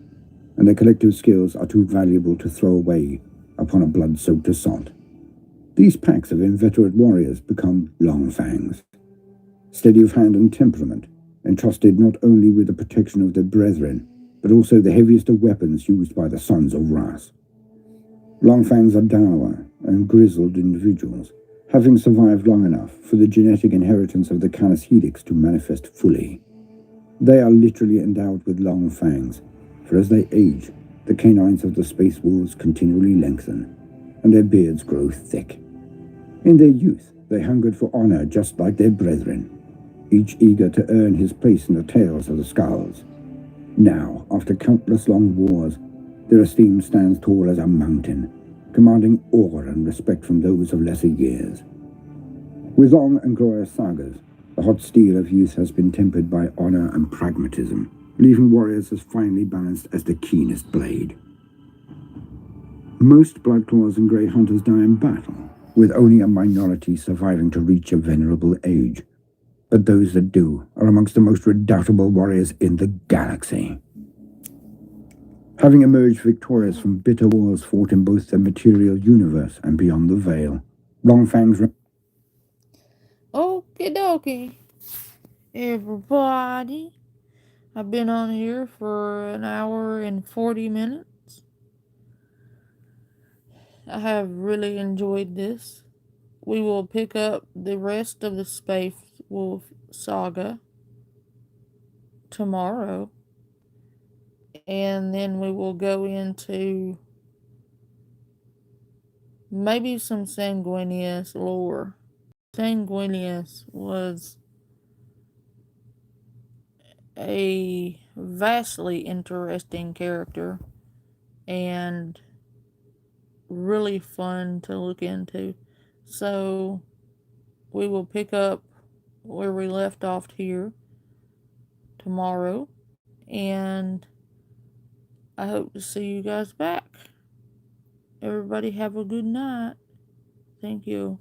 B: and their collective skills are too valuable to throw away upon a blood-soaked assault. These packs of inveterate warriors become Long Fangs, steady of hand and temperament, entrusted not only with the protection of their brethren, but also the heaviest of weapons used by the sons of Ras. Long Fangs are dour and grizzled individuals, having survived long enough for the genetic inheritance of the Canis Helix to manifest fully. They are literally endowed with long fangs, for as they age, the canines of the Space Wolves continually lengthen, and their beards grow thick. In their youth, they hungered for honor just like their brethren, each eager to earn his place in the tales of the Skulls. Now, after countless long wars, their esteem stands tall as a mountain, commanding awe and respect from those of lesser years. With long and glorious sagas, the hot steel of youth has been tempered by honor and pragmatism, leaving warriors as finely balanced as the keenest blade. Most Bloodclaws and Grey Hunters die in battle, with only a minority surviving to reach a venerable age. But those that do are amongst the most redoubtable warriors in the galaxy. Having emerged victorious from bitter wars fought in both the material universe and beyond the veil, Long Fangs...
A: Okie dokie, everybody. I've been on here for an hour and 40 minutes. I have really enjoyed this. We will pick up the rest of the Space Wolf saga tomorrow. And then we will go into maybe some Sanguinius lore. Sanguinius was a vastly interesting character and really fun to look into. So we will pick up where we left off here tomorrow, and I hope to see you guys back. Everybody have a good night. Thank you.